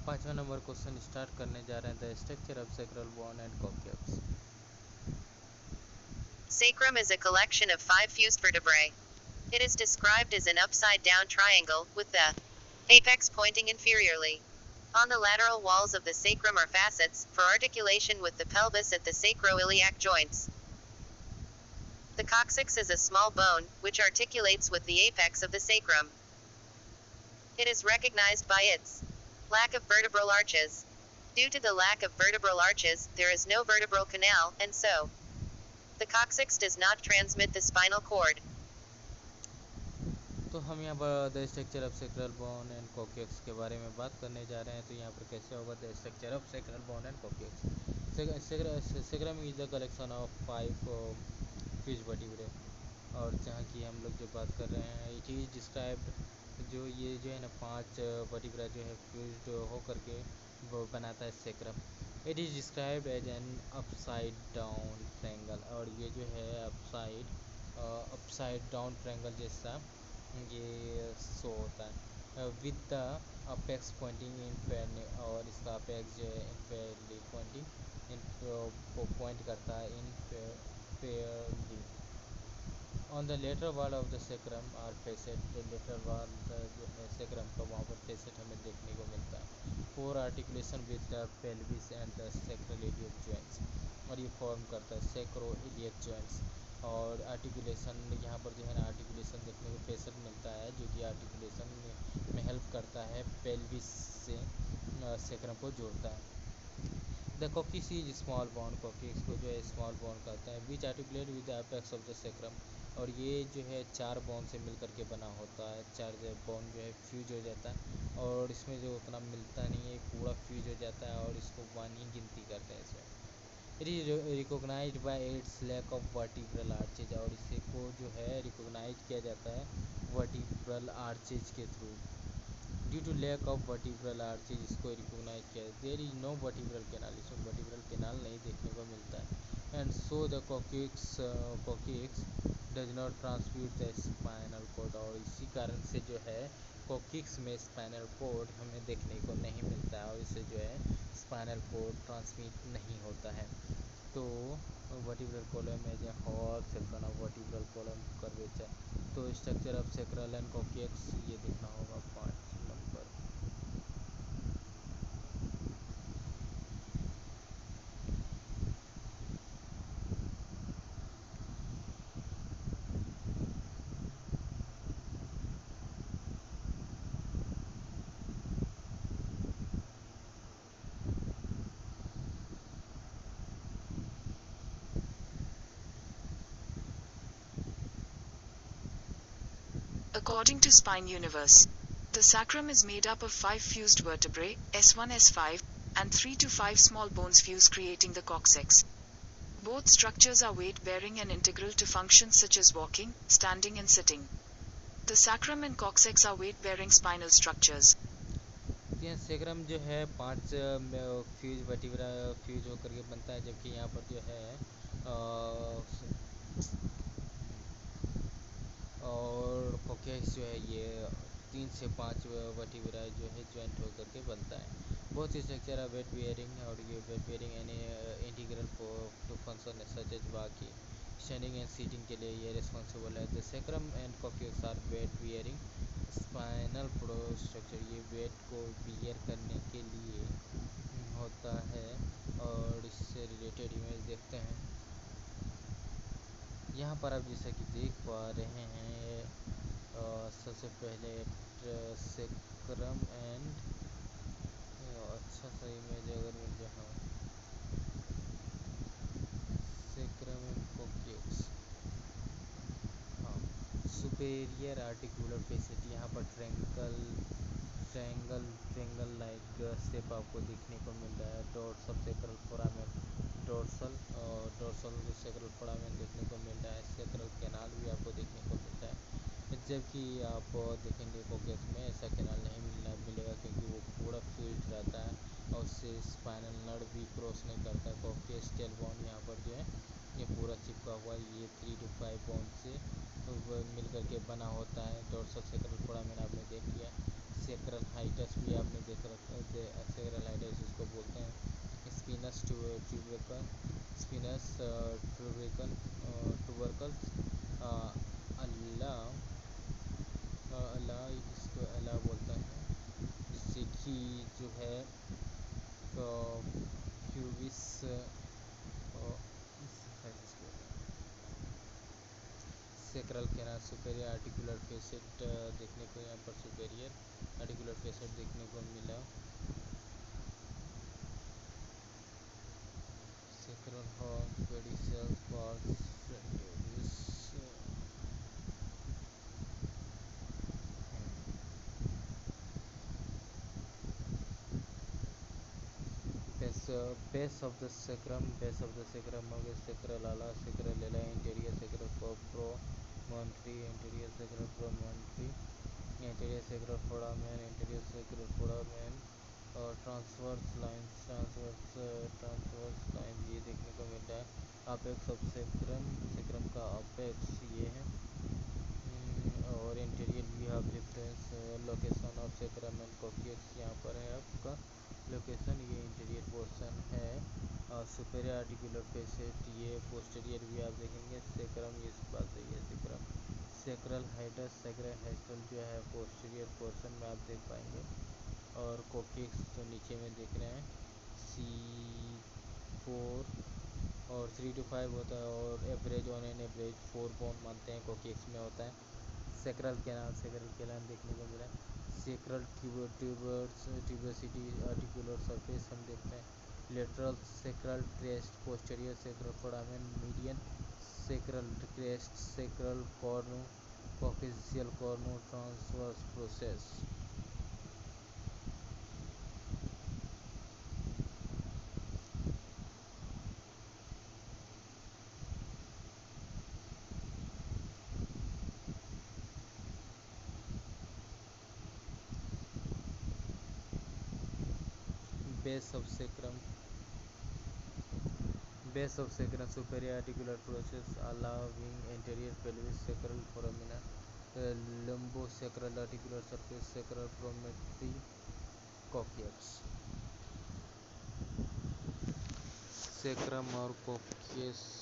Speaker 2: पांचवा number question start करने जा रहे हैं. The structure of sacral bone and coccyx.
Speaker 1: Sacrum is a collection of 5 fused vertebrae. It is described as an upside-down triangle, with the apex pointing inferiorly. On the lateral walls of the sacrum are facets, for articulation with the pelvis at the sacroiliac joints. The coccyx is a small bone, which articulates with the apex of the sacrum. It is recognized by its lack of vertebral arches. Due to the lack of vertebral arches, there is no vertebral canal, and so the coccyx does not transmit the spinal cord.
Speaker 2: तो हम यहाँ पर the structure of sacral bone and coccyx के बारे में बात करने जा रहे हैं. तो यहाँ पर कैसे होगा the structure of sacral bone and coccyx. Sacrum is the collection of 5 fuse vertebrae. और जहाँ की हम लोग जो बात कर रहे हैं, इट इज डिस्क्राइब्ड, जो ये जो है ना 5 वर्टिब्रा जो है फ्यूज्ड हो करके वो बनाता है sacrum. It is described as an upside down triangle. और ये जो है अपसाइड डाउन ट्रायंगल जैसा ये शो होता है with the apex pointing inferiorly. और इसका अपेक्स जो है इनफेयरली पॉइंट करता है inferiorly. On the lateral wall of the sacrum are facet. Lateral wall जो है सैक्रम का, वहाँ पर फेसेट हमें देखने को मिलता है. Four articulation with the pelvis and the sacroiliac joints. और ये फॉर्म करता है सैक्रोइलियक जॉइंट्स. और आर्टिकुलेशन यहाँ पर जो है ना आर्टिकुलेशन देखने को फेसेट मिलता है, जो कि आर्टिकुलेशन में हेल्प करता है, पेल्विस से सैक्रम को जोड़ता है. The coccyx is small bone. Coccyx को जो है स्मॉल बोन कहते हैं. Which articulate with the apex of the sacrum. और ये जो है 4 बोन से मिल करके बना होता है. 4 बोन जो है फ्यूज हो जाता है, और इसमें जो उतना मिलता नहीं है, पूरा फ्यूज हो जाता है, और इसको 1 ही गिनती करते हैं इसमें. It is recognised by its lack of vertebral arches. और इसे को जो है रिकॉग्नाइज किया जाता है वर्टिब्रल आर्चेज के through. Due to lack of vertebral arches इसको रिकॉग्नाइज किया. There is no vertebral canal. इसमें वर्टिब्रल कैनाल नहीं देखने को मिलता है. and so the coccyx does not transmute the spinal cord, और इसी कारण से जो है coccyx में स्पाइनल कोड हमें देखने को नहीं मिलता है और इससे जो है स्पाइनल कोड ट्रांसमिट नहीं होता है। तो वर्टिब्रल कॉलम में जो whole section of vertebral column curvature, तो structure of sacral and coccyx ये देखना होगा 5 number.
Speaker 3: According to Spine Universe, the sacrum is made up of 5 fused vertebrae, S1, S5, and 3 to 5 small bones fuse creating the coccyx. Both structures are weight-bearing and integral to functions such as walking, standing and sitting. The sacrum and coccyx are weight-bearing spinal structures.
Speaker 2: यह sacrum जो है 5 fuse vertebra fuse होकर के बनता है, जबकि यहाँ पर जो है और कॉक्सिक्स जो है ये 3 से 5 वर्टिब्रा जो है ज्वाइंट होकर के बनता है। बहुत ही स्ट्रक्चर है वेट बियरिंग, और ये वेट बियरिंग यानी integral to function such as walking, standing and sitting के लिए ये रिस्पॉन्सिबल है। The sacrum and coccyx are weight bearing spinal structure, ये वेट को बियर करने के लिए होता है और इससे रिलेटेड इमेज देखते हैं। यहाँ पर आप जैसा कि देख पा रहे हैं सबसे पहले सैक्रम एंड अच्छा सा इमेज अगर मिल जाए, सैक्रम एंड कॉक्सिक्स, हाँ सुपेरियर आर्टिकुलर फेसेट, यहाँ पर ट्रायंगल लाइक शेप आपको देखने को मिल रहा है। डोर्सल सैक्रल फोरामेन, डोर्सल जो सैक्रल फोरामेन देखने को मिल रहा है, सैक्रल कैनाल भी आपको देखने को मिल रहा है, जबकि आप देखेंगे कॉक्सिक्स में ऐसा कैनाल नहीं मिलेगा क्योंकि वो पूरा फ्यूज रहता है और उससे स्पाइनल नर्व भी क्रॉस नहीं करता है। कॉक्सिक्स टेलबोन यहाँ पर जो है ये पूरा चिपका हुआ, ये 3 to 5 बोन से मिलकर के बना होता है। डोर्सल सैक्रल फोरामेन आपने देख लिया, सैक्रल हाइटस भी आपने देख रखा है, सैक्रल हाइटस इसको बोलते हैं। स्पिनस ट्यूबरकल, स्पिनस ट्यूबरकल अल्लाह इसको अल्लाह बोलता है, जिससे कि जो है क्यूबिस sacral canal, superior articular facet देखने को यहाँ पर सुपेरियर आर्टिकुलर फेसेट देखने को मिला। सैक्रल हॉर्न, पेडिसेल्स, बार्स, फ्रंटोरियस, base of the sacrum of the sacral ala, sacral ala, anterior sacral promontory, anterior sacral promontory, anterior sacral foramen, anterior sacral foramen, और transverse lines ये देखने को मिल रहा है। अपेक्स ऑफ सैक्रम का apex ये है, और इंटीरियर भी आप देखते हैं। Location of sacrum and coccyx यहाँ पर है आपका लोकेशन, ये इंटीरियर पोर्शन है। सुपेरियर आर्टिकुलर फेसेट ये पोस्टीरियर भी आप देखेंगे। सैक्रम ये इस बात से ये सैक्रल हाइटस, सैक्रल हाइटस जो है पोस्टीरियर पोर्शन में आप देख पाएंगे, और कॉक्सिक्स तो नीचे में देख रहे हैं C4 और 3 to 5 होता है, और average on an average 4 bone मानते हैं कॉक्सिक्स में होता है। सैक्रल कैनाल देखने को मिला है। सैक्रल ट्यूबोसिटी आर्टिकुलर सरफेस हम देखते हैं। Lateral sacral crest, posterior sacral foramen, median sacral crest, sacral cornu, coccygeal cornu, transverse process. Base of sacrum, superior articular process, allowing anterior pelvis, sacral foramina, lumbosacral articular surface, sacral promontory, coccyx. Sacrum or coccyx.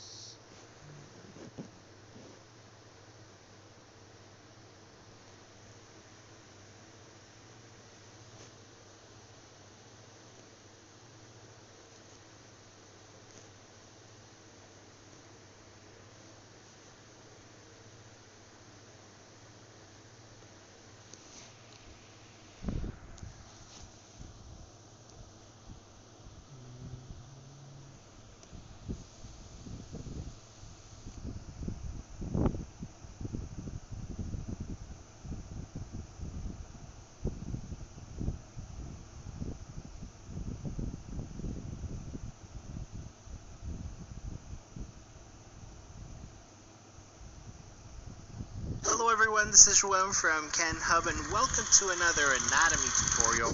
Speaker 11: Hello everyone, this is Ruem from Ken Hub and welcome to another anatomy tutorial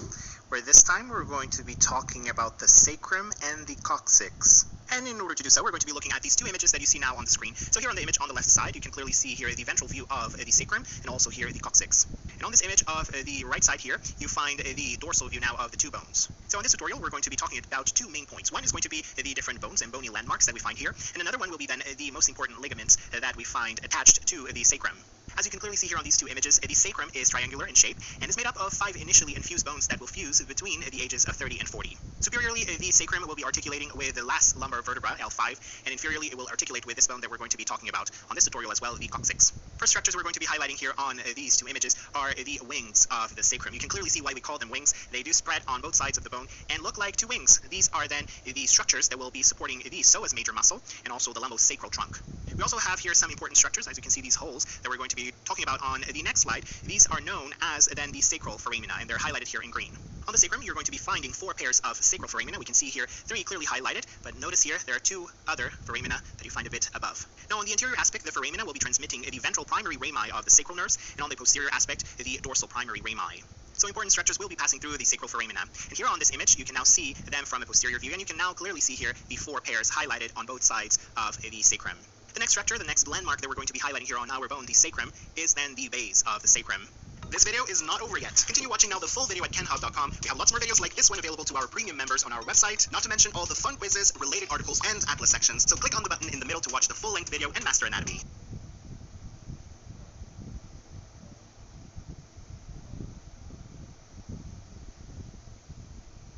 Speaker 11: where this time we're going to be talking about the sacrum and the coccyx. And in order to do so, we're going to be looking at these two images that you see now on the screen. So here on the image on the left side, you can clearly see here the ventral view of the sacrum and also here the coccyx. And on this image of the right side here, you find the dorsal view now of the two bones. So in this tutorial, we're going to be talking about two main points. One is going to be the different bones and bony landmarks that we find here, and another one will be then the most important ligaments that we find attached to the sacrum. As you can clearly see here on these two images, the sacrum is triangular in shape and is made up of 5 initially infused bones that will fuse between the ages of 30 and 40. Superiorly, the sacrum will be articulating with the last lumbar vertebra, L5, and inferiorly it will articulate with this bone that we're going to be talking about on this tutorial as well, the coccyx. First structures we're going to be highlighting here on these two images are the wings of the sacrum. You can clearly see why we call them wings. They do spread on both sides of the bone and look like two wings. These are then the structures that will be supporting the psoas major muscle and also the lumbosacral trunk. We also have here some important structures, as you can see these holes that we're going to be talking about on the next slide. These are known as then the sacral foramina, and they're highlighted here in green. On the sacrum, you're going to be finding 4 pairs of sacral foramina. We can see here 3 clearly highlighted, but notice here there are 2 other foramina that you find a bit above. Now on the anterior aspect, the foramina will be transmitting the ventral primary rami of the sacral nerves, and on the posterior aspect, the dorsal primary rami. So important structures will be passing through the sacral foramina. And here on this image, you can now see them from a posterior view, and you can now clearly see here the 4 pairs highlighted on both sides of the sacrum. The next structure, the next landmark that we're going to be highlighting here on our bone, the sacrum, is then the base of the sacrum. This video is not over yet. Continue watching now the full video at kenhub.com. We have lots more videos like this one available to our premium members on our website, not to mention all the fun quizzes, related articles, and atlas sections. So click on the button in the middle to watch the full-length video and master anatomy.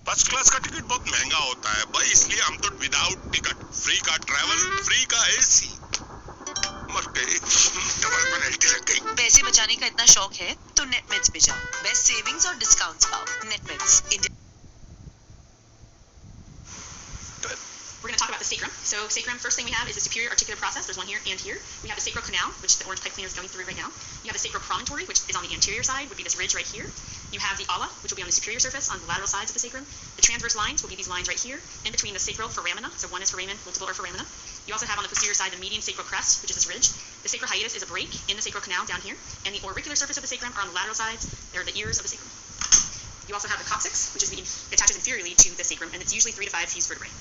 Speaker 7: First class का ticket बहुत महंगा होता है भाई, इसलिए हम तो without ticket, free का ट्रैवल, फ्री का एसी। मर गई, डबल पेनल्टी लग गई।
Speaker 12: पैसे बचाने का इतना शौक है तो नेटमेट्स पे जाओ, बेस्ट सेविंग्स और डिस्काउंट्स पाओ। Netmeds India.
Speaker 5: We're going to talk about the sacrum. So sacrum, first thing we have is the superior articular process. There's one here and here. We have the sacral canal, which the orange pipe cleaner is going through right now. You have the sacral promontory, which is on the anterior side, would be this ridge right here. You have the ala, which will be on the superior surface on the lateral sides of the sacrum. The transverse lines will be these lines right here, in between the sacral foramina. So one is foramen, multiple are foramina. You also have on the posterior side the median sacral crest, which is this ridge. The sacral hiatus is a break in the sacral canal down here, and the auricular surface of the sacrum are on the lateral sides. They're the ears of the sacrum. You also have the coccyx, which is attaches inferiorly to the sacrum, and it's usually 3 to 5 fused vertebrae.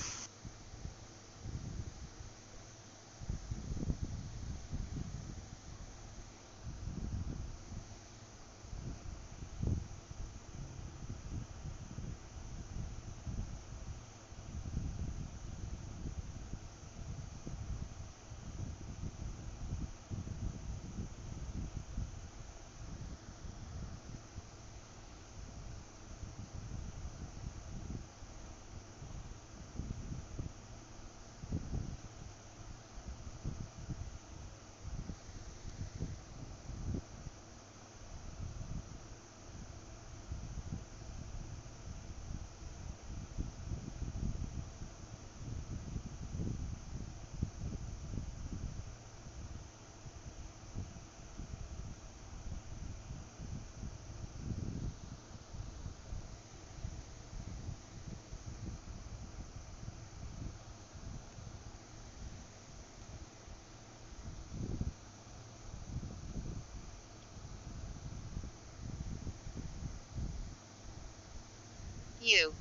Speaker 1: U.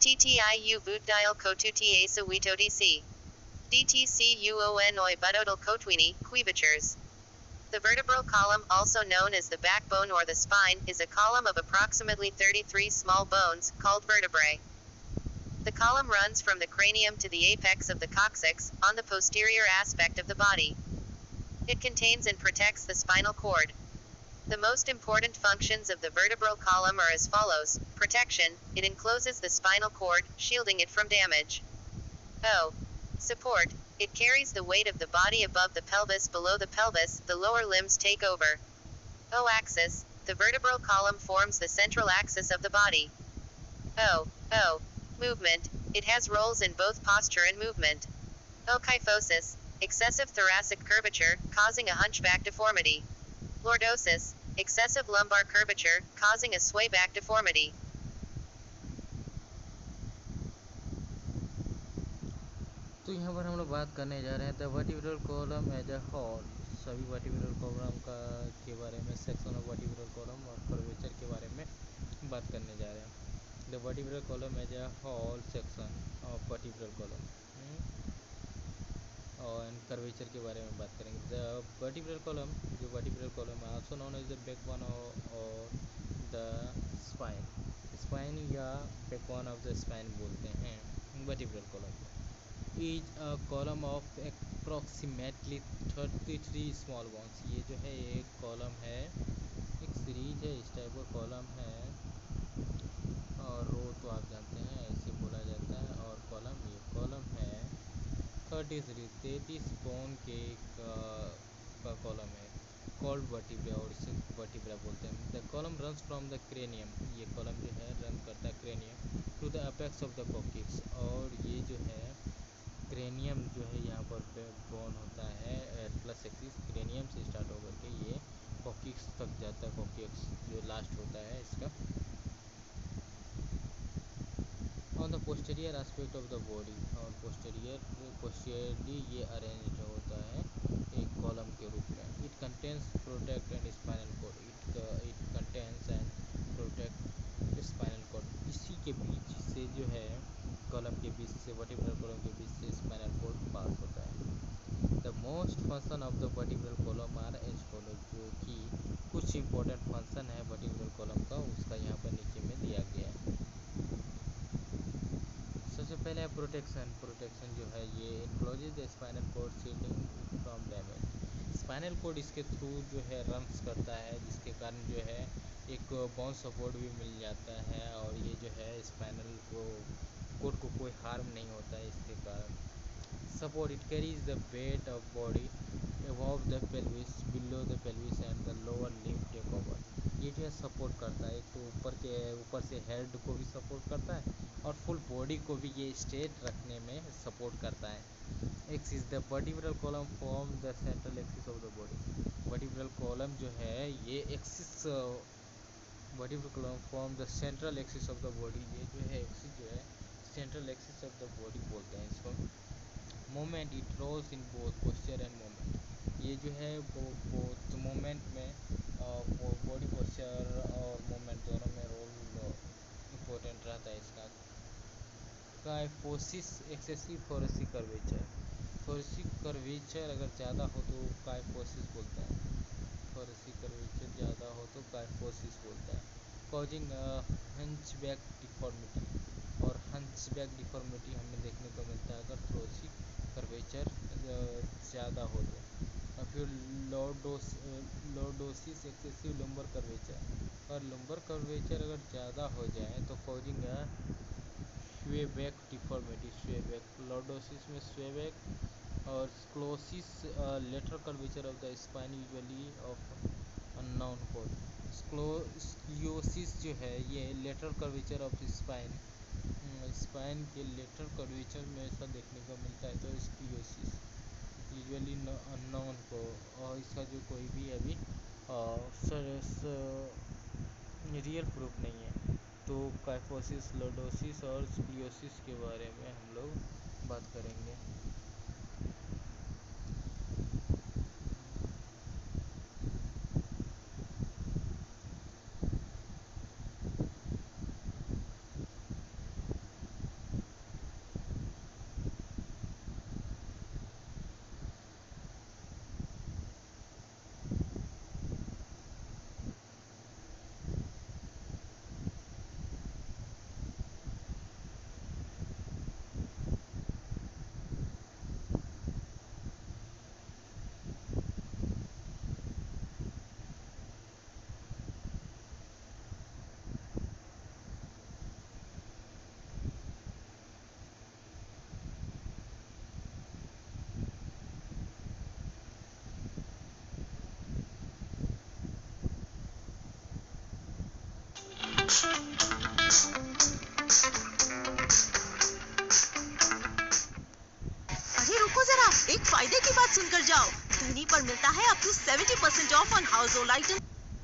Speaker 1: TTIU Vut Dial Kotu Ta Sawito DC. DTCUONOI buttoidal cotwini, Curvatures. The vertebral column, also known as the backbone or the spine, is a column of approximately 33 small bones, called vertebrae. The column runs from the cranium to the apex of the coccyx, on the posterior aspect of the body. It contains and protects the spinal cord. The most important functions of the vertebral column are as follows. Protection: it encloses the spinal cord, shielding it from damage. O. Support: it carries the weight of the body above the pelvis. Below the pelvis, the lower limbs take over. O. Axis: the vertebral column forms the central axis of the body. O. Movement: it has roles in both posture and movement. O. Kyphosis: excessive thoracic curvature, causing a hunchback deformity. Lordosis: excessive lumbar curvature, causing a swayback deformity.
Speaker 2: तो यहाँ पर हम लोग बात करने जा रहे हैं the vertebral column as a whole. सभी वर्टिब्रल कॉलम के बारे में, सेक्शन ऑफ वर्टिब्रल कॉलम और कर्वेचर के बारे में बात करने जा रहे हैं। The vertebral column as a whole section of vertebral column और कर्वेचर के बारे में बात करेंगे। द वर्टिब्रल कॉलम, जो वर्टिब्रल कॉलम है, also known as the backbone और द स्पाइन या बैकबोन ऑफ द स्पाइन बोलते हैं vertebral column. Is a column of approximately 33 small bones. ये जो है एक कॉलम है, एक सीरीज है, इस टाइप का कॉलम है। और रो तो आप जानते हैं ऐसे बोला जाता है, और कॉलम, ये कॉलम है 33 बोन के का कॉलम है, कॉल्ड वर्टिब्रा, और इसे वर्टिब्रा बोलते हैं। The column runs from the cranium, ये कॉलम जो है रन करता है cranium to the apex of the coccyx, और ये जो है क्रेनियम जो है यहाँ पर बोन होता है प्लस एक्सिस, क्रेनियम से स्टार्ट होकर के ये कॉक्सिक्स तक जाता है, कॉक्सिक्स जो लास्ट होता है इसका। On the posterior aspect of the body, और पोस्टीरियरली ये अरेंज होता है एक कॉलम के रूप में। It contains protect and spinal cord, it contains and protect spinal cord. इसी के बीच से जो है कॉलम के बीच से, वर्टिब्रल कॉलम के बीच से स्पाइनल कॉर्ड पास होता है। The most function of the vertebral column are as follow, जो कि कुछ इंपॉर्टेंट फंक्शन है वर्टिब्रल कॉलम का, उसका यहाँ पर नीचे में दिया गया है। सबसे पहले है प्रोटेक्शन जो है ये encloses the spinal cord shielding from damage. Spinal cord इसके थ्रू जो है रन्स करता है, जिसके कारण जो है एक बोन सपोर्ट भी मिल जाता है, और ये जो है स्पाइनल कोड को कोई हार्म नहीं होता है इसके कारण। Support: it carries the weight of body above the pelvis, below the pelvis and the lower limb take over. ये जो है सपोर्ट करता है, एक तो ऊपर से हेड को भी सपोर्ट करता है और फुल बॉडी को भी ये स्ट्रेट रखने में सपोर्ट करता है। Axis: the vertebral column form the central axis of the body. Vertebral column जो है ये axis, vertebral column form the central axis of the body, ये जो है एक्सिस जो है central axis of the body बोलते हैं इसको। Movement: it roles in both posture and movement. ये जो है बोथ मूवमेंट में, बॉडी पोस्चर और मूवमेंट दोनों में रोल इम्पोर्टेंट रहता है इसका। Kyphosis: excessive thoracic curvature. Thoracic curvature अगर ज़्यादा हो तो काइफोसिस बोलते हैं, थोरेसिक कर्वेचर ज़्यादा हो तो काइफोसिस बोलते हैं। कॉजिंग हंचबैक डिफॉर्मिटी, और हंचबैक डिफॉर्मिटी हमें देखने को मिलता है अगर थोरेसिक कर्वेचर ज़्यादा हो तो। और फिर लॉर्डोसिस: एक्सेसिव लंबर कर्वेचर, और लंबर कर्वेचर अगर ज़्यादा हो जाए तो कॉजिंग स्वेबैक डिफॉर्मिटी, स्वेबैक, लॉर्डोसिस में स्वेबैक। और sclerosis: lateral curvature of the spine usually of unknown code. Sclerosis जो है ये lateral curvature of spine, spine के लेटरल कर्वेचर में ऐसा देखने को मिलता है, तो स्क्लोसिस यूजुअली अननोन को, और इसका जो कोई भी अभी रियल प्रूफ नहीं है। तो काइफोसिस, लॉर्डोसिस और स्क्लियोसिस के बारे में हम लोग बात करेंगे।
Speaker 12: अरे रुको जरा, एक फायदे की बात सुनकर जाओ। धनी पर मिलता है up to 70% off on household items.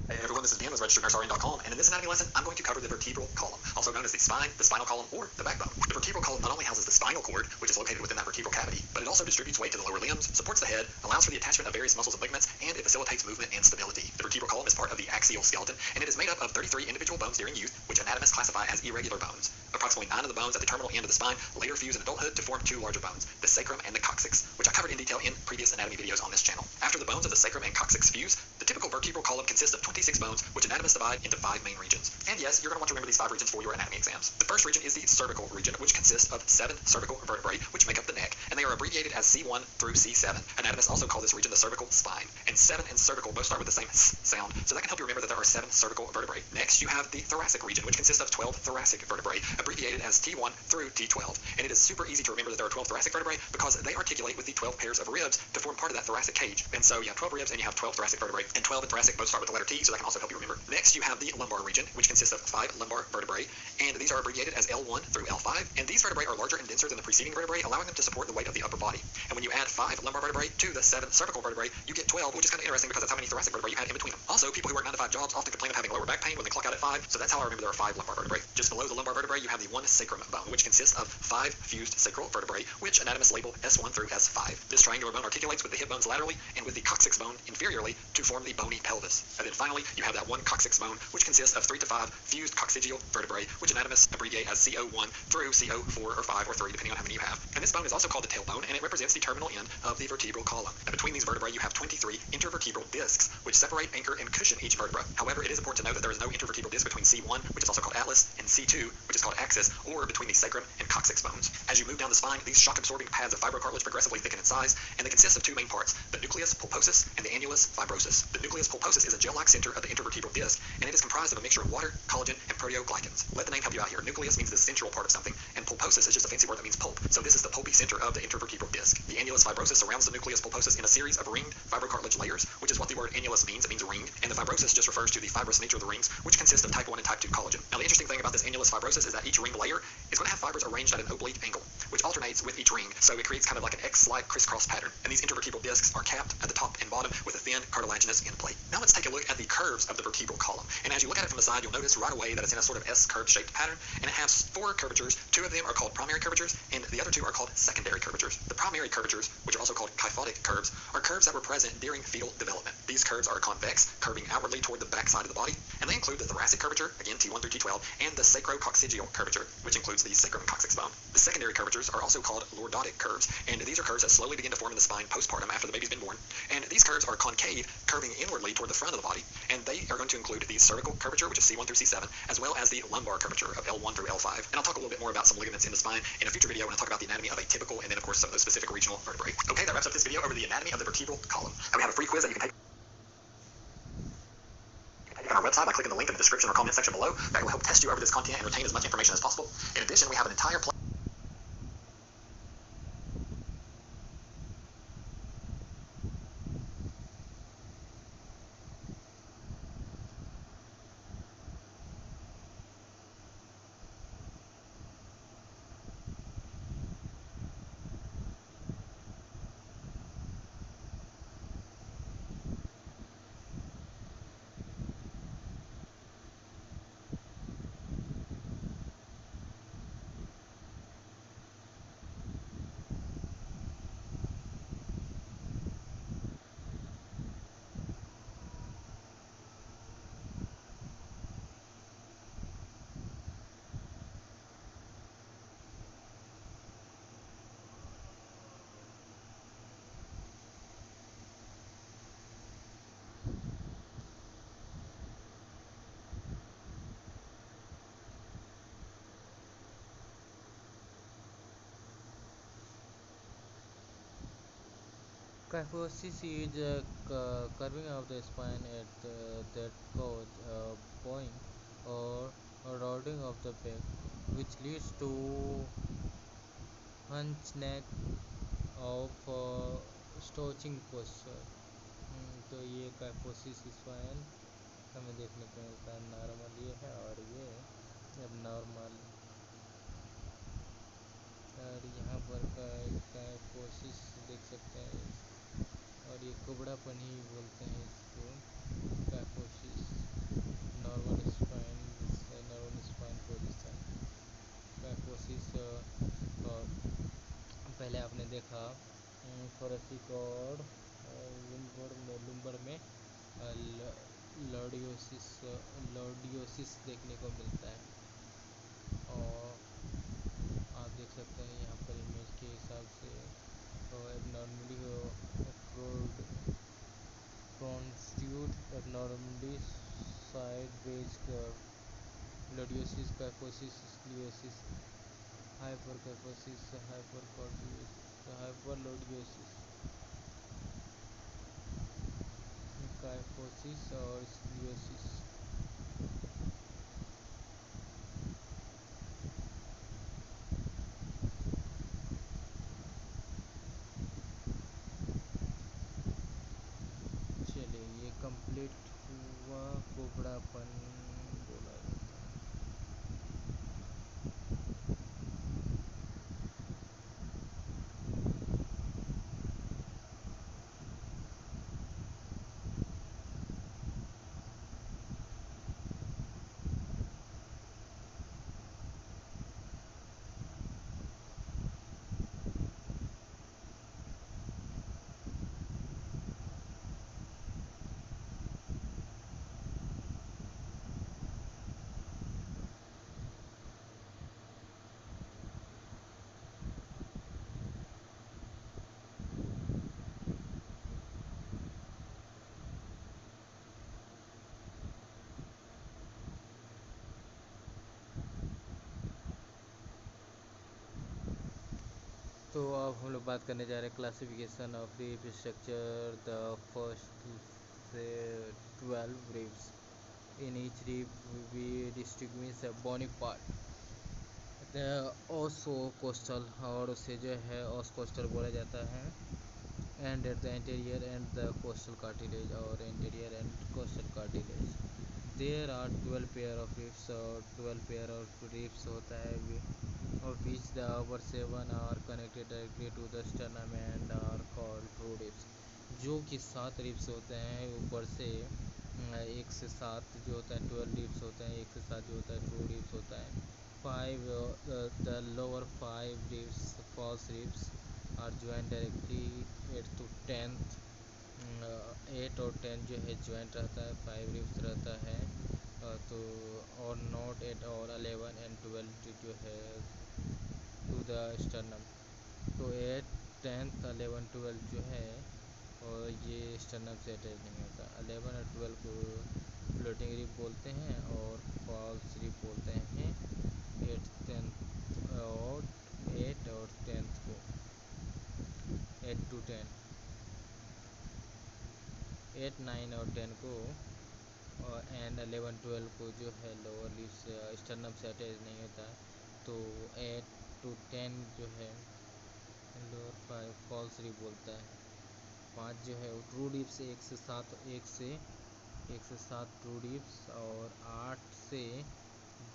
Speaker 5: Hey everyone, this is Dan with RegisteredNurseRN.com, and in this anatomy lesson, I'm going to cover the vertebral column, also known as the spine, the spinal column, or the backbone. The vertebral column not only houses the spinal cord, which is located within that vertebral cavity, but it also distributes weight to the lower limbs, supports the head, allows for the attachment of various muscles and ligaments, and it facilitates movement and stability. The vertebral column is part of the axial skeleton, and it is made up of 33 individual bones during youth, which anatomists classify as irregular bones. Approximately 9 of the bones at the terminal end of the spine later fuse in adulthood to form 2 larger bones, the sacrum and the coccyx, which I covered in detail in previous anatomy videos on this channel. After the bones of the sacrum and coccyx fuse, the typical vertebral column consists of 26 bones, which anatomists divide into 5 main regions. And yes, you're going to want to remember these 5 regions for your anatomy exams. The first region is the cervical region, which consists of 7 cervical vertebrae, which make up the neck, and they are abbreviated as C1 through C7. Anatomists also call this region the cervical spine. And 7 and cervical both start with the same S sound, so that can help you remember that there are 7 cervical vertebrae. Next, you have the thoracic region, which consists of 12 thoracic vertebrae, abbreviated as T1 through T12. And it is super easy to remember that there are 12 thoracic vertebrae because they articulate with the 12 pairs of ribs to form part of that thoracic cage. And so you have 12 ribs and you have 12 thoracic vertebrae, and 12 and thoracic both start with the letter T, so that can also help you remember. Next, you have the lumbar region, which consists of 5 lumbar vertebrae, and these are abbreviated as L1 through L5, and these vertebrae are larger and denser than the preceding vertebrae, allowing them to support the weight of the upper body. And when you add 5 lumbar vertebrae to the 7 cervical vertebrae, you get 12, which is kind of interesting because that's how many thoracic vertebrae you had in between them. Also, people who work 9 to 5 jobs often complain of having lower back pain when they clock out at 5, so that's how I remember there are 5 lumbar vertebrae. Just below the lumbar vertebrae, you have the 1 sacrum bone, which consists of 5 fused sacral vertebrae, which anatomists label S1 through S5. This triangular bone articulates with the hip bones laterally and with the coccyx bone inferiorly to form the bony pelvis. And then finally, you have that 1 coccyx bone, which consists of 3 to 5 fused coccygeal vertebrae, which anatomists abbreviate as CO1 through CO4 or 5 or 3, depending on how many you have. And this bone is also called the tailbone, and it represents the terminal end of the vertebral column. And between these vertebrae, you have 23 intervertebral discs, which separate, anchor, and cushion each vertebra. However, it is important to note that there is no intervertebral disc between C1, which is also called atlas, and C2, which is called axis, or between the sacrum and coccyx bones. As you move down the spine, these shock-absorbing pads of fibrocartilage progressively thicken in size, and they consist of 2 main parts, the nucleus pulposus and the annulus fibrosis. The nucleus pulposus is a gel-like center of the intervertebral disc, and it is comprised of a mixture of water, collagen, and proteoglycans. Let the name help you out here. Nucleus means the central part of something, and pulposus is just a fancy word that means pulp. So this is the pulpy center of the intervertebral disc. The annulus fibrosis surrounds the nucleus pulposus in a series of ringed fibrocartilage layers, which is what the word annulus means. It means ringed, and the fibrosis just refers to the fibrous nature of the rings, which consist of type 1 and type 2 collagen. Now the interesting thing about this annulus fibrosis is that each ring layer is going to have fibers arranged at an oblique angle, which alternates with each ring, so it creates kind of like an X-like crisscross pattern. And these intervertebral discs are capped at the top and bottom with a thin cartilaginous end plate. Now let's take a look at the curves of the vertebral column. And as you look at it from the side, you'll notice right away that it's in a sort of S-curve shaped pattern, and it has 4 curvatures. 2 of them are called primary curvatures, and the other 2 are called secondary curvatures. The primary curvatures, which are also called kyphotic curves, are curves that were present during fetal development. These curves are convex, curving outwardly toward the back side of the body, and they include the thoracic curvature, again T1 through T12, and the sacrococcygeal curvature, which includes the sacrum and coccyx bone. The secondary curvatures are also called lordotic curves, and these are curves that slowly begin to form in the spine postpartum after the baby's been born. And these curves are concave, curving inwardly toward the front of the body, and they are going to include the cervical curvature, which is C1 through C7, as well as the lumbar curvature of L1 through L5. And I'll talk a little bit more about some ligaments in the spine in a future video when I talk about the anatomy of a typical, and then of course some of those specific regional vertebrae. Okay, that wraps up this video over the anatomy of the vertebral column. Now we have a free quiz that you can take on our website by clicking the link in the description or comment section below. That will help test you over this content and retain as much information as possible. In addition, we have an entire
Speaker 2: Kyphosis is a curving of the spine at that cause bowing or rounding of the back, which leads to hunch neck of slouching posture. तो ये kyphosis is fine हमें देखने को मिलता है। Normal ये है और ये अब नॉर्मल, और यहाँ पर का कोशिश देख सकते हैं, और ये कुबड़ापन ही बोलते हैं इसको, का कोशिश। नॉर्मल स्पाइन पोजिशन का कोशिश। और पहले आपने देखा थोरेसिक और लुम्बर में लॉर्डियोसिस देखने को मिलता है। और आप देख सकते हैं यहाँ पर इमेज के हिसाब से एबनॉर्मली प्रोन्स्टिट्यूट abnormally side base curve, lordosis, kyphosis, scoliosis, hyperkyphosis, hyperlordosis, kyphosis और स्क्लियोसिस। चलिए, ये कंप्लीट हुआ कुबड़ापन बोला जाता है। तो अब हम लोग बात करने जा रहे हैं classification of rib structure. The first से 12 ribs in each rib we distinguish a bony part, os costal, और उसे जो है ओस कोस्टल बोला जाता है। And at the anterior end the costal cartilage, और anterior end costal cartilage. There are 12 pair of ribs, और 12 पेयर ऑफ रिब्स होता है, of which the upper 7 are connected directly to the sternum and are called true ribs। जो कि 7 ribs होते हैं ऊपर से, 1 से 7 जो होता है 12 रिब्स होते हैं, 1 से 7 जो होता है ट्रू रिब्स होता है। 5 the lower 5 ribs, false ribs, are joined directly 8 to 10th। 8 और 10 जो है ज्वाइंट रहता है, 5 रिब्स रहता है। तो और नोट 8 और 11 एंड 12 जो है टू द स्टर्नम। तो 8, 10, 11, 12 जो है और ये स्टर्नम से अटैच नहीं होता। 11 और 12 को फ्लोटिंग रिब बोलते हैं और फॉल्स रिब बोलते हैं। 8, 10 और 8 और 10 को, 8 to 10, 8, 9 और 10 को, और एंड 11, 12 को जो है लोअर लिप्स स्टर्नम से अटैच नहीं होता है। तो 8 to 10 जो है लोअर 5 फॉल्स रिब बोलता है। 5 जो है वो ट्रू रिब्स, 1 से 7 ट्रू रिब्स, और 8 से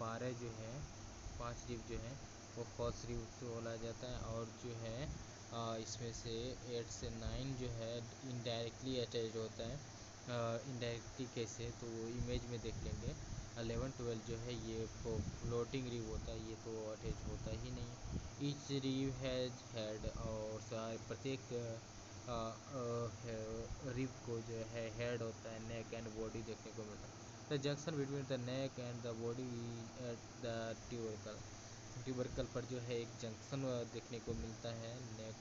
Speaker 2: 12 जो है 5 रिब जो है वो फॉल्स रिब बोला जाता है। और जो है इसमें से 8 से 9 जो है इनडायरेक्टली अटैच होता है। इनडायरेक्टली कैसे, तो इमेज में देख लेंगे। 11, 12 जो है ये फ्लोटिंग रिब होता है, ये तो अटैच होता ही नहीं। ईच रिब हैज हेड, और प्रत्येक रिब को जो है हेड होता है, नेक एंड बॉडी देखने को मिलता है। The junction between the neck and the body at the tubercle पर जो है एक जंक्शन देखने को मिलता है, नेक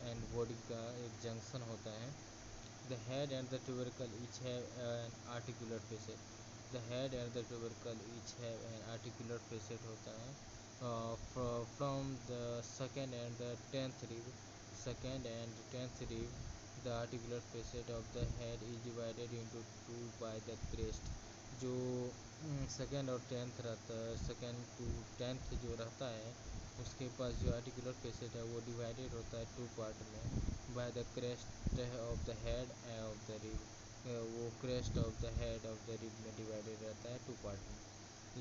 Speaker 2: एंड बॉडी का एक जंक्शन होता है। The head and the tubercle each have an articular facet। The head and the tubercle each have an articular facet होता है। From the second and the 10th rib, the articular facet of the head is divided into two by the crest। जो second और 10th रहता है, second to 10th जो रहता है उसके पास जो आर्टिकुलर फेसेट है वो डिवाइडेड होता है 2 पार्ट में, by the crest of the head of the rib. वो crest of the head of the rib में डिवाइडेड रहता है टू पार्ट में,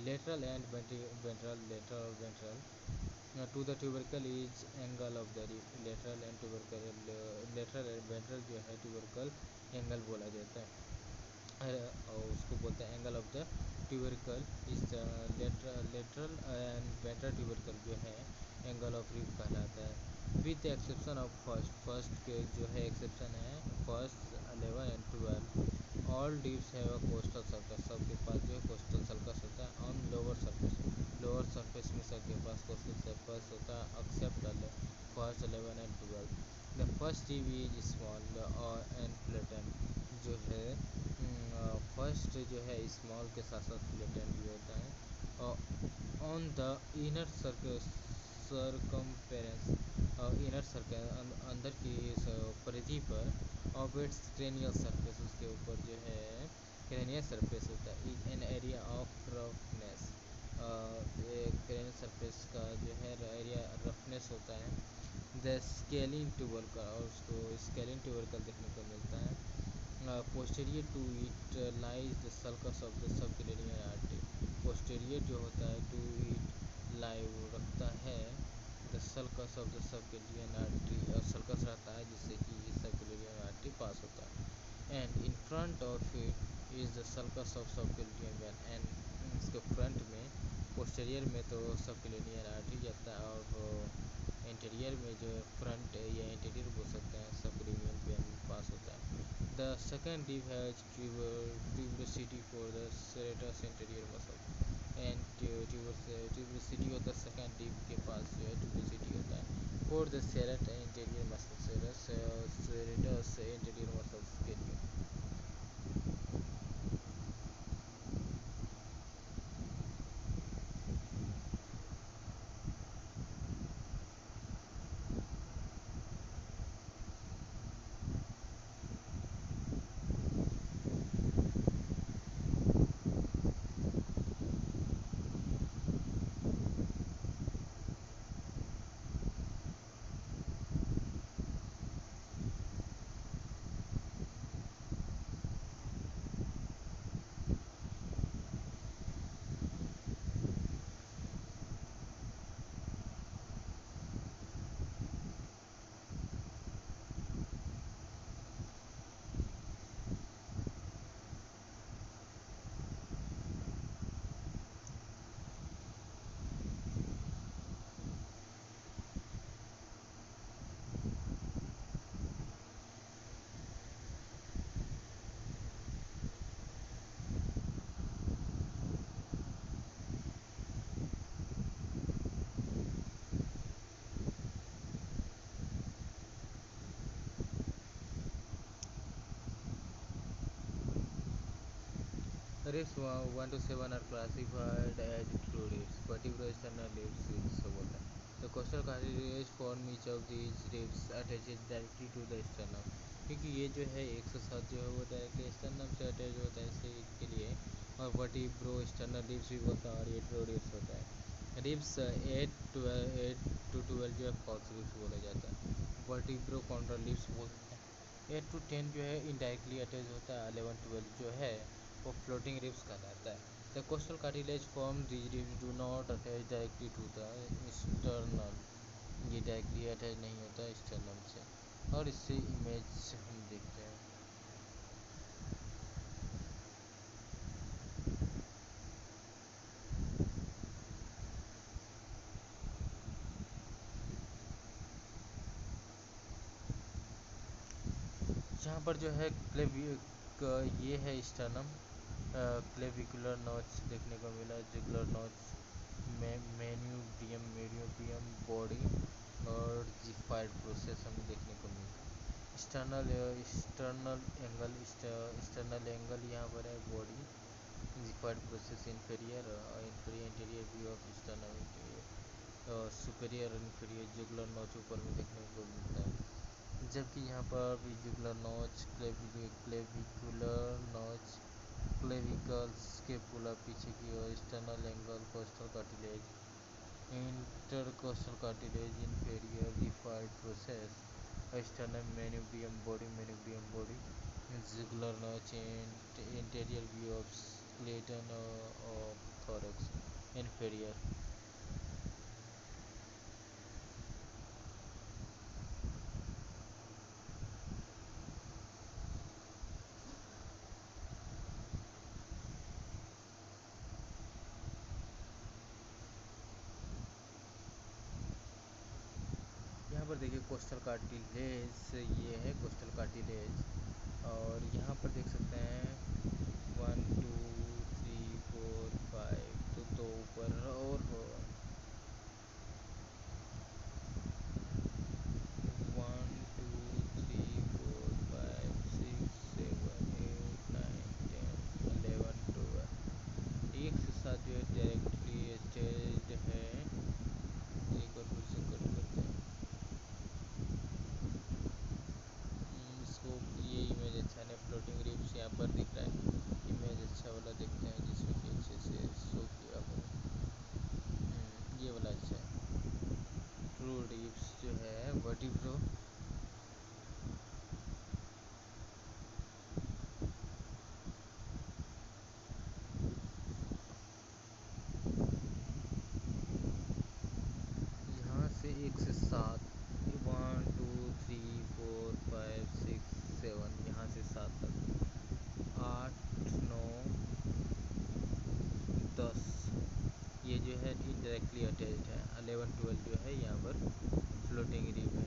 Speaker 2: लेटरल एंड वेंट्रल, लेटरल और ventral. To the tubercle is angle of the rib, lateral and tubercle, lateral and ventral जो है tubercle angle बोला जाता है, और उसको बोलते हैं angle of the tubercle is lateral and ventral tubercle जो है एंगल ऑफ रिब कहलाता है, विथ एक्सेप्शन ऑफ फर्स्ट के जो है एक्सेप्शन है फर्स्ट 11 एंड 12, ऑल डिप्स है कोस्टल सर्कस, सबके पास जो है कोस्टल सर्कस होता है, ऑन लोअर सरफेस में सबके पास कोस्टल सर्कस होता है except first 11 and 12। The first dip is small और एंड फ्लैटेंड, जो है फर्स्ट जो है स्मॉल के साथ साथ फ्लैटेंड भी होता है, और on the inner circus circumference, inner circle अंदर की परिधि पर, ऑफ इट्स क्रेनियल सरफेस, उसके ऊपर जो है क्रेनियल सरफेस होता है, is an area of roughness, cranial surface का जो है एरिया रफनेस होता है, द स्केलिंग ट्यूबरकल, और उसको स्केलिंग ट्यूबरकल देखने को मिलता है, posterior to it lies the sulcus of the subclavian artery, posterior जो होता है टू इट लाइव रखता है the sulcus of the subclavian artery, और सल्कस रहता है जिससे कि सबक्लेवियन आर्टरी पास होता है, and in front of it is the sulcus of subclavian vein, and इसके फ्रंट में पोस्टीरियर में तो सबक्लेवियन आर्टरी जाता है, और इंटीरियर में जो फ्रंट या इंटीरियर बोल सकते हैं सबक्लेवियन वेन पास होता है। The second dip has tuberosity for the serratus interior muscle, and tuberosity होता है सेकेंड डिप के पास जो है ट्यूबरसिटी होता है for the serrate interior muscle, serratus interior muscles के लिए। Ribs 1 to 7 are classified as true ribs. Vertebral external ribs is बोलता है. The costal cartilage form each of these ribs attaches directly to the sternum. क्योंकि ये जो है 107 जो है वो डायरेक्टली स्टर्नम से अटैच होता है इसी के लिए, और वर्टिब्रो एक्सटर्नल रिब्स भी बोलता है, और ये ट्रू रिब्स होता है। रिब्स 8 to 12 जो है फॉल्स रिब्स बोला जाता है, वर्टिब्रो कॉन्ट्रल रिब्स बोलते हैं। 8 to 10 जो है इनडायरेक्टली अटैच होता है, 11-12 जो है वो फ्लोटिंग रिब्स कहलाता है। The costal cartilage form these ribs do not attach directly to the sternal, ये डायरेक्टली अटैच नहीं होता स्टर्नम से, और इससे इमेज हम देखते हैं। यहाँ पर जो है ये है स्टर्नम, क्लेविकुलर नॉच देखने को मिला, जुगुलर नॉच, मेनियोपियम बॉडी और जिफाइड प्रोसेस हमें देखने को मिलता है। स्टर्नल एंगल यहाँ पर है body, xiphoid process inferior interior view of sternal interior, superior inferior jugular notch ऊपर में देखने को मिलता है, जबकि यहाँ पर भी jugular notch, clavicular notch, clavicles के पुला पीछे की ओर, external angle, costal cartilage, intercostal cartilage, inferior डिफाइड process, external manubrium body, jugular jugular notch, anterior view of skeleton of thorax, inferior. यहाँ पर देखिए कोस्टल कार्टिलेज, ये है कोस्टल कार्टिलेज, और यहाँ पर देख सकते हैं 1 2 3 4 5, तो दो ऊपर और 1 2 3 4 5 6 7 8 9 10 11 12 एक से साथ जो है डायरेक्टली अटैच्ड है। एक और फिर से कट करते हैं इसको। ये इमेज अच्छा है, फ्लोटिंग रिब्स यहाँ पर दिख रहा है, इमेज अच्छा वाला देखते हैं जिसमें कि अच्छे से शो किया हो। ये वाला अच्छा है। ट्रू रिब्स जो है वर्टिब्रो, यहाँ से 1 से 7, 1 2 3 4 5 6 7, यहाँ से 7 तक, 8 9 10, ये जो है इनडायरेक्टली अटैच्ड है। 11 12 जो है यहाँ पर फ्लोटिंग रिब है,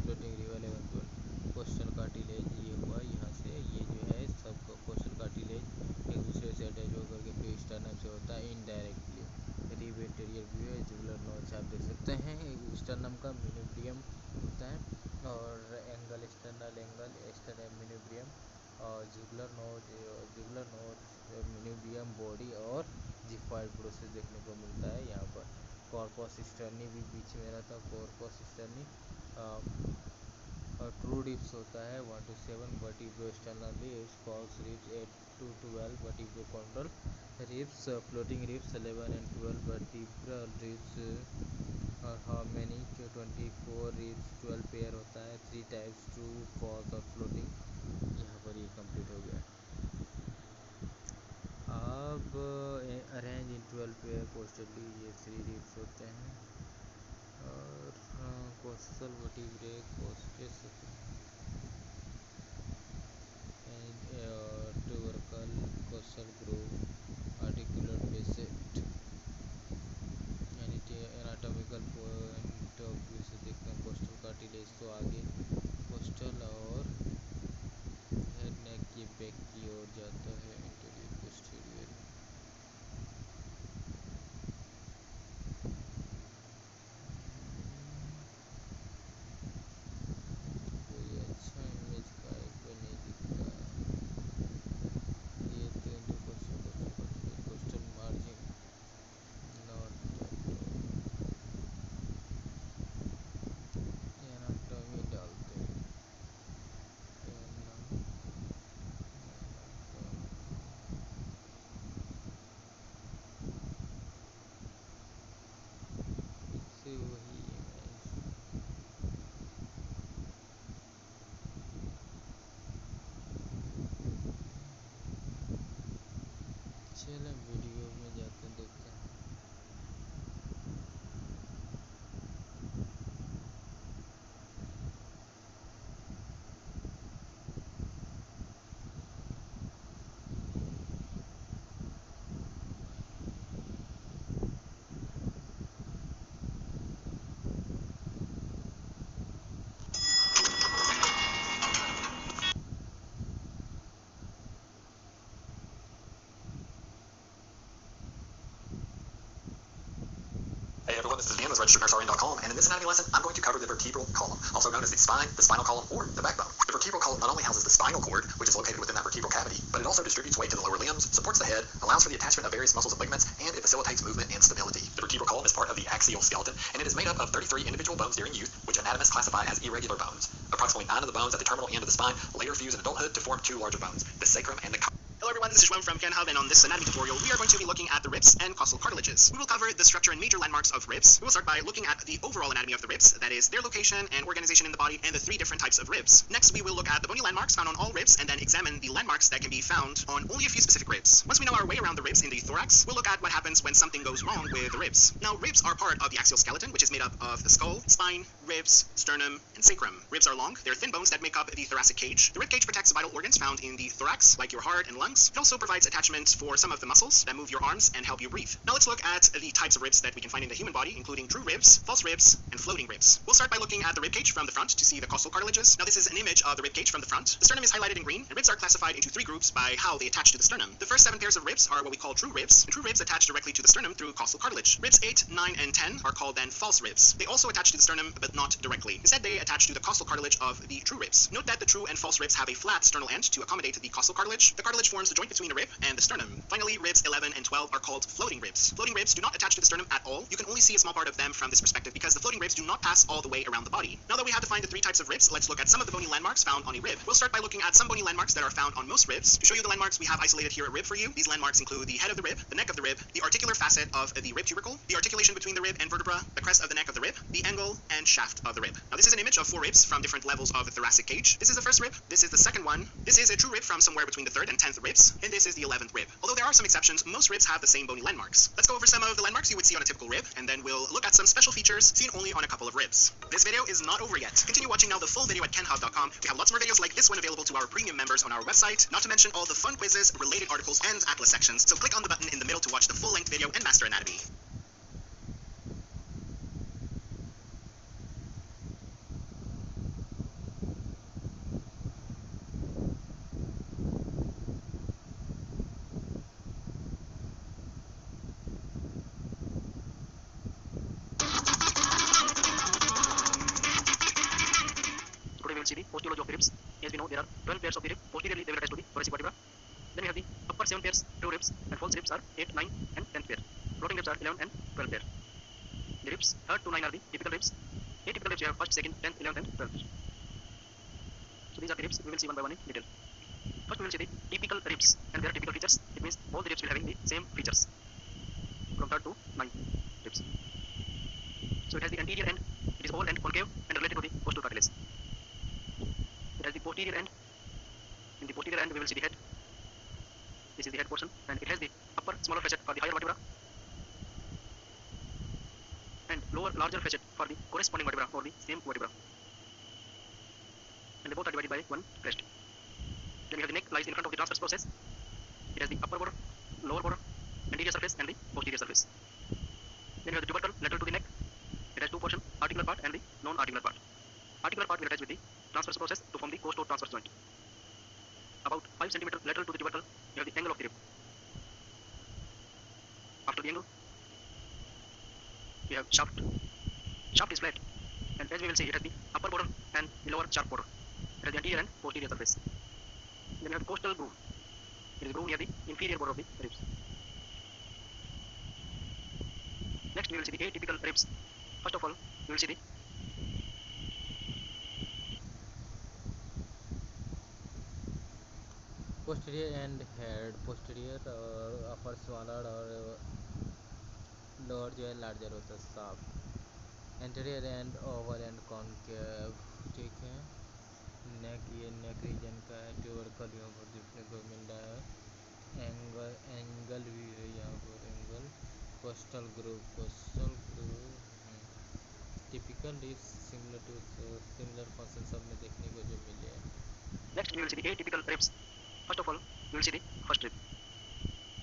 Speaker 2: फ्लोटिंग रिब 11 12। कोस्टल कार्टिलेज ये हुआ, यहाँ से ये जो है सब कोस्टल कार्टिलेज एक दूसरे से अटैच होकर के फिर स्टर्नम से होता है इनडायरेक्टली। रिब एंटीरियर व्यू है, जुगुलर नॉच आप देख सकते हैं, स्टर्नम का मिनुब्रियम होता है, और एंगल स्टर्नल एंगल स्टर्नम मिनुब्रियम, और जुगुलर नॉच मिनुब्रियम बॉडी और जिफाइड प्रोसेस देखने को मिलता है यहाँ पर। कॉर्पस स्टर्नी भी बीच में रहता है, कॉर्पस स्टर्नी। और ट्रू रिब्स होता है 1 to 7 vertebrosternal ribs, false ribs 8 to 12 vertebrochondral ribs, floating ribs 11 and 12 vertebral ribs, और हाउ मेनी 24 रिब्स 12 पेयर होता है, 3 टाइप्स ट्रू फॉल्स और फ्लोटिंग। यहाँ पर ये कंप्लीट हो गया। अब अरेंज इन 12 पेयर पोस्टरली, ये 3 रिब्स होते हैं, और कोस्टल वर्टिब्रे कोस्टेस tubercle costal groove articular facet. Anatomical point of view से देखते हैं कोस्टल कार्टिलेज तो आगे कोस्टल और हेड नेक के बैक की ओर जाता है, इंटीरियर पोस्टीरियर। कोई अच्छा इमेज का कोई नहीं दिखता। ये तो कोस्टल मार्जिन नॉट एनाटॉमी डालते हैं। से वही इमेज चलो वीडियो में जाते देखते हैं।
Speaker 5: Hey everyone, this is Dan with RegisteredNurseRN.com, and in this anatomy lesson, I'm going to cover the vertebral column, also known as the spine, the spinal column, or the backbone. The vertebral column not only houses the spinal cord, which is located within that vertebral cavity, but it also distributes weight to the lower limbs, supports the head, allows for the attachment of various muscles and ligaments, and it facilitates movement and stability. The vertebral column is part of the axial skeleton, and it is made up of 33 individual bones during youth, which anatomists classify as irregular bones. Approximately 9 of the bones at the terminal end of the spine later fuse in adulthood to form 2 larger bones, the sacrum and the
Speaker 11: Hello everyone, this is Shwem from KenHub, and on this anatomy tutorial we are going to be looking at the ribs and costal cartilages. We will cover the structure and major landmarks of ribs. We will start by looking at the overall anatomy of the ribs, that is, their location and organization in the body, and the three different types of ribs. Next, we will look at the bony landmarks found on all ribs, and then examine the landmarks that can be found on only a few specific ribs. Once we know our way around the ribs in the thorax, we'll look at what happens when something goes wrong with the ribs. Now, ribs are part of the axial skeleton, which is made up of the skull, spine, ribs, sternum, and sacrum. Ribs are long. They're thin bones that make up the thoracic cage. The rib cage protects vital organs found in the thorax, like your heart and lungs. It also provides attachments for some of the muscles that move your arms and help you breathe. Now let's look at the types of ribs that we can find in the human body, including true ribs, false ribs, and floating ribs. We'll start by looking at the rib cage from the front to see the costal cartilages. Now this is an image of the rib cage from the front. The sternum is highlighted in green, and ribs are classified into three groups by how they attach to the sternum. The first 7 pairs of ribs are what we call true ribs, and true ribs attach directly to the sternum through costal cartilage. Ribs 8, 9, and 10 are called then false ribs. They also attach to the sternum, but not directly. Instead, they attach to the costal cartilage of the true ribs. Note that the true and false ribs have a flat sternal end to accommodate the costal cartilage. The cartilage forms the joint between the rib and the sternum. Finally, ribs 11 and 12 are called floating ribs. Floating ribs do not attach to the sternum at all. You can only see a small part of them from this perspective because the floating ribs do not pass all the way around the body. Now that we have defined the three types of ribs, let's look at some of the bony landmarks found on a rib. We'll start by looking at some bony landmarks that are found on most ribs. To show you the landmarks we have isolated here at rib for you, these landmarks include the head of the rib, the neck of the rib, the articular facet of the rib tubercle, the articulation between the rib and vertebra, the crest of the neck of the rib, the angle and shaft of the rib. Now this is an image of 4 ribs from different levels of the thoracic cage. This is the first rib, this is the second one, this is a true rib from somewhere between the 3rd and 10th ribs, and this is the 11th rib. Although there are some exceptions, most ribs have the same bony landmarks. Let's go over some of the landmarks you would see on a typical rib, and then we'll look at some special features seen only on a couple of ribs. This video is not over yet. Continue watching now the full video at kenhub.com. We have lots more videos like this one available to our premium members on our website, not to mention all the fun quizzes, related articles, and atlas sections. So click on the button in the middle to watch the full-length video and master anatomy. See the posterior of the ribs. As we know, there are 12 pairs of the rib. Posteriorly, they will attach to the thoracic vertebra. Then we have the upper 7 pairs, true ribs, and false ribs are 8, 9, and 10th pair. Floating ribs are 11 and 12 pair. The ribs 3rd to 9 are the typical ribs. 8 typical ribs you have 1st, 2nd, 10th, 11th, and 12th. So these are the ribs. We will see one by one in detail. First, we will see the typical ribs and their typical features. It means all the ribs will having the same features from 3rd to 9 ribs. So it has the anterior end. It is oval and concave and related to the costal cartilage. It has the posterior end. In the posterior end we will see the head. This is the head portion, and it has the upper smaller facet for the higher vertebra and lower larger facet for the corresponding vertebra or the same vertebra, and they both are divided by one crest. Then we have the neck lies in front of the transverse process. It has the upper border, lower border, anterior surface, and the posterior surface. Then we have the tubercle lateral to the neck. It has two portions, articular part and the non-articular part. Articular part will attach with the transverse process to form the costo-transverse joint. About 5 cm lateral to the tubercle, you have the angle of the rib. After the angle, we have shaft. Shaft is flat, and as we will see, it has the upper border and the lower sharp border. It has the anterior and posterior surface. Then we have the costal groove. It is groove near the inferior border of the ribs. Next, we will see the atypical ribs. First of all, we will see the
Speaker 2: posterior end head. Posterior और upper smaller और lower जो है larger होता है shaft. Anterior end oval and concave. ठीक है. neck ये neck region का है. tubercle यहाँ पर देखने को मिल रहा है. angle भी है यहाँ पर angle. costal groove typical is similar to similar function सब में देखने को जो मिले.
Speaker 11: Next we will see the atypical ribs. First of all, we will see the first rib.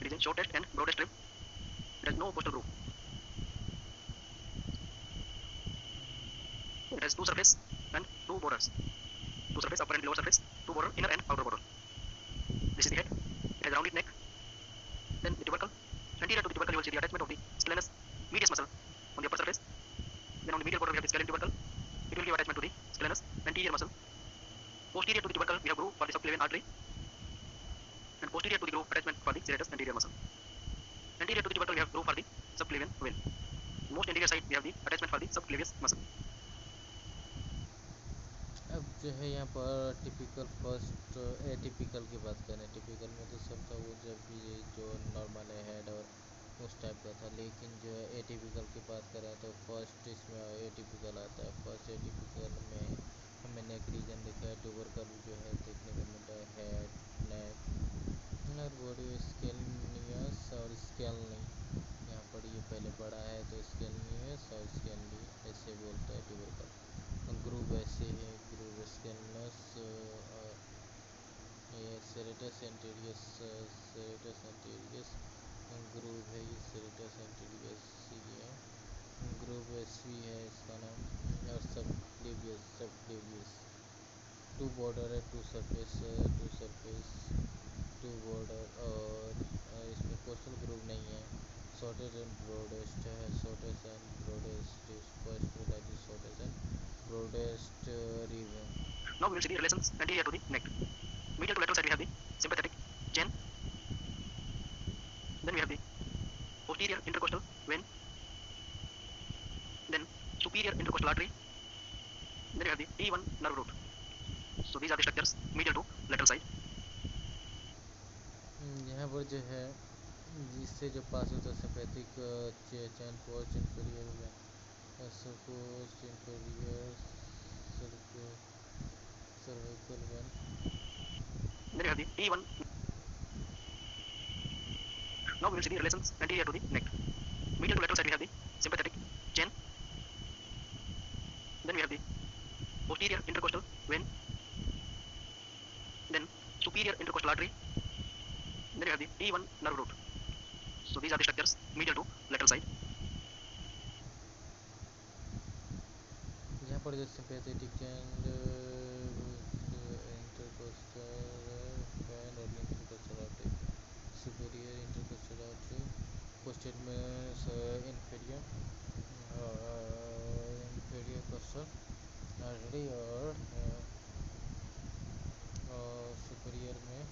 Speaker 11: It is the shortest and broadest rib. It has no costal groove. It has 2 surfaces and 2 borders. 2 surface, upper and lower surface, 2 border, inner and outer border. This is the head. It has a rounded neck. Then the tubercle. Anterior to the tubercle you will see the attachment of the scalenus medius muscle on the upper surface. Then on the medial border we have the scalene tubercle. It will give attachment to the scalenus anterior muscle. Posterior to the tubercle we have groove for the subclavian artery, and posterior to the groove attachment for the serratus anterior muscle. Anterior to the tubercle we have groove for the subclavian vein. Most anterior side we have the attachment for the subclavius muscle.
Speaker 2: अब
Speaker 13: जो है यहाँ पर typical first atypical की बात करें, typical में तो सब था वो जब भी जो नॉर्मल है हेड और उस टाइप का था, लेकिन जो है एटिपिकल की बात करें तो फर्स्ट इसमें एटिपिकल आता है। फर्स्ट एटिपिकल में हमें नेक रीजन दिखा है, ट्यूबरकल जो है देखने को मिलता है, हेड, नेक और बॉडी, स्केलनियस और स्केलनी। यहाँ पर ये पहले बड़ा है तो स्केलनियस और स्केलनी ऐसे बोलता है ट्यूबरकल। ग्रूव ऐसे है, ग्रूव स्केलनस, ये सेरेटस एंटीरियस, सेरेटस एंटीरियस ग्रूव है, ये सेरेटस एंटीरियस ये ग्रूव एसवी है इसका नाम, और सब क्लेवियस, टू बॉर्डर है, टू सरफेस टू बॉर्डर, और इसमें कोस्टल ग्रूव नहीं है। शॉर्टेस्ट एंड ब्रॉडेस्ट है, shortest and broadest, first shortest and broadest region.
Speaker 5: Now we will see the relations anterior to the neck. Medial to lateral side we have the sympathetic chain. Then we have the posterior intercostal vein. Then superior intercostal artery. Then we have the T1 nerve root. So these are the structures medial to lateral side.
Speaker 13: यहाँ पर जो है जिससे जो पास होता है sympathetic chain, post inferior when, post inferior cervical vein.
Speaker 5: Then we have the T1. Now we will see the relations anterior to the neck. Medial to lateral side we have the sympathetic chain. Then we have the posterior intercostal vein. Then superior intercostal artery. Then we have the T1 nerve root. So these are the structures medial to lateral side.
Speaker 13: यहाँ पर जो sympathetic chain, intercostal vein और intercostal artery, superior intercostal artery, posterior में inferior costal artery और superior में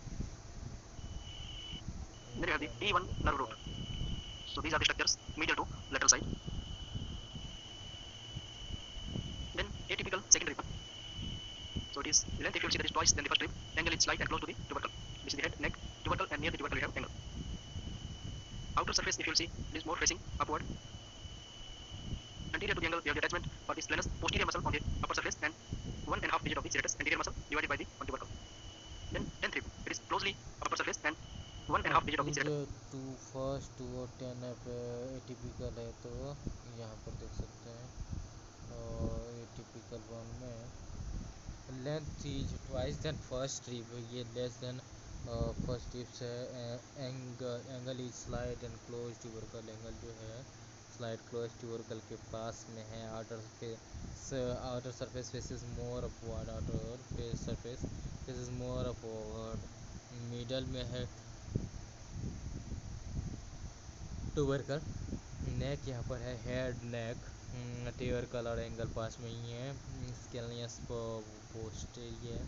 Speaker 5: Then we have the T1 nerve root. So these are the structures medial to lateral side. Then atypical secondary rib. So it is length, if you see, that is twice than the first rib. Angle is slight and close to the tubercle. This is the head, neck, tubercle, and near the tubercle we have angle. Outer surface, if you see, it is more facing upward. Anterior to the angle we have the attachment for the splanus posterior muscle on the upper surface and 1.5 digit of the serratus anterior muscle divided by the tubercle. Then 10th rib, it is closely upper surface and 1.5 digit of the serratus.
Speaker 13: To first 2 और 10 atypical है तो यहाँ पर देख सकते हैं। और atypical one में length is twice than first rib, ये लेस देन फर्स्ट रिब्स है। Angle is slight and close tubercle, angle जो है स्लाइड क्लोज ट्यूबरकल के पास में है। Outer surface faces more upward, outer surface faces more upward. Middle में है ट्यूबरकल। नेक यहाँ पर है, हेड, नेक, ट्यूबरकल और एंगल पास में ही है। स्केलनियस पोस्टीरियर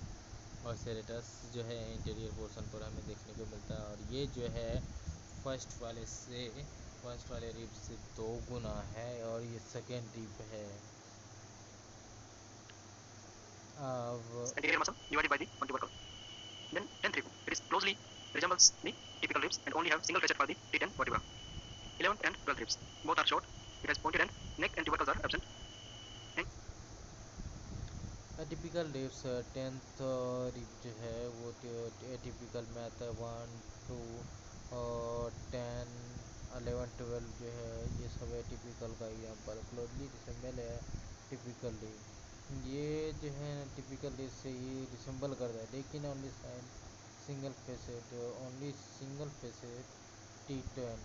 Speaker 13: और सेरेटस जो है इंटीरियर पोर्शन पर हमें देखने को मिलता है। और ये जो है फर्स्ट वाले रिब से 2 गुना है और ये सेकेंड रिब है। अब
Speaker 5: Anterior muscle divided by the tubercle. Then 10th rib, it is closely resembles the typical ribs and only have single facet for the T10 vertebra. 11th and 12th ribs, both are short. It has pointed end, neck and tubercles are absent.
Speaker 13: Typical ribs 10th rib जो है वो atypical में आता है। 1, 2 और 10, 11, 12 जो है ये सब एटिपिकल का यहाँ पर क्लोजली रिसेंबल है टिपिकल रिब। ये जो है टिपिकल रिब से ही रिसेंबल करता है, लेकिन only single facet T10।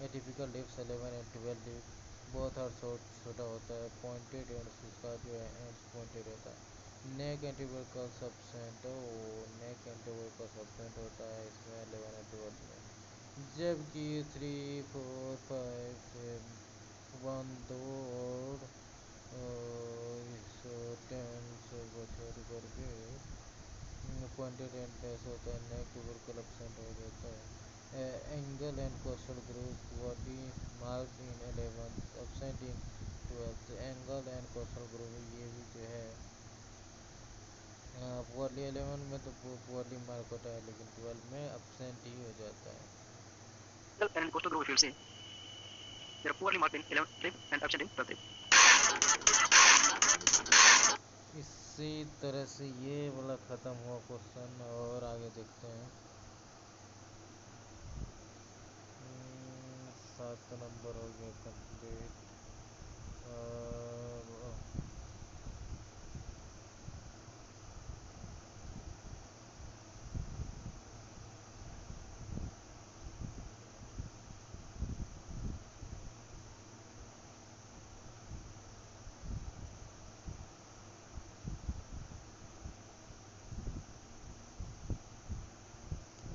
Speaker 13: Atypical ribs 11 and 12 rib बहुत और छोटा होता है, पॉइंटेड एंड्स, इसका जो है एंड्स पॉइंटेड होता है। नेक एंड ट्यूबरकल सब्सेंट, नेक एंड ट्यूबरकल सब्सेंट होता है इसमें 11 एंड 12 में। जबकि 3, 4, 5, 1, 2 और इस 10 से छोड़ करके पॉइंटेड एंड होता है। नेक ट्यूबरकल एब्सेंट हो जाता है। Angle and coastal groove body marked in 11th, absent in 12th। Angle and coastal groove ये भी जो है पुअरली 11 में तो पुअरली मार्क होता है, लेकिन 12 में एब्सेंट ही हो जाता है।
Speaker 5: and coastal growth fields say they are poorly marked in 11th and absent in 12th.
Speaker 13: इसी तरह से ये वाला ख़त्म हुआ क्वेश्चन, और आगे देखते हैं। 7 नंबर हो गया कंप्लीट।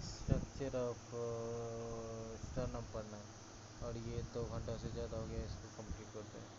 Speaker 13: स्ट्रक्चर ऑफ स्टर्नम पढ़ना है, और ये 2 घंटा से ज़्यादा हो गया, इसको कंप्लीट करते हैं।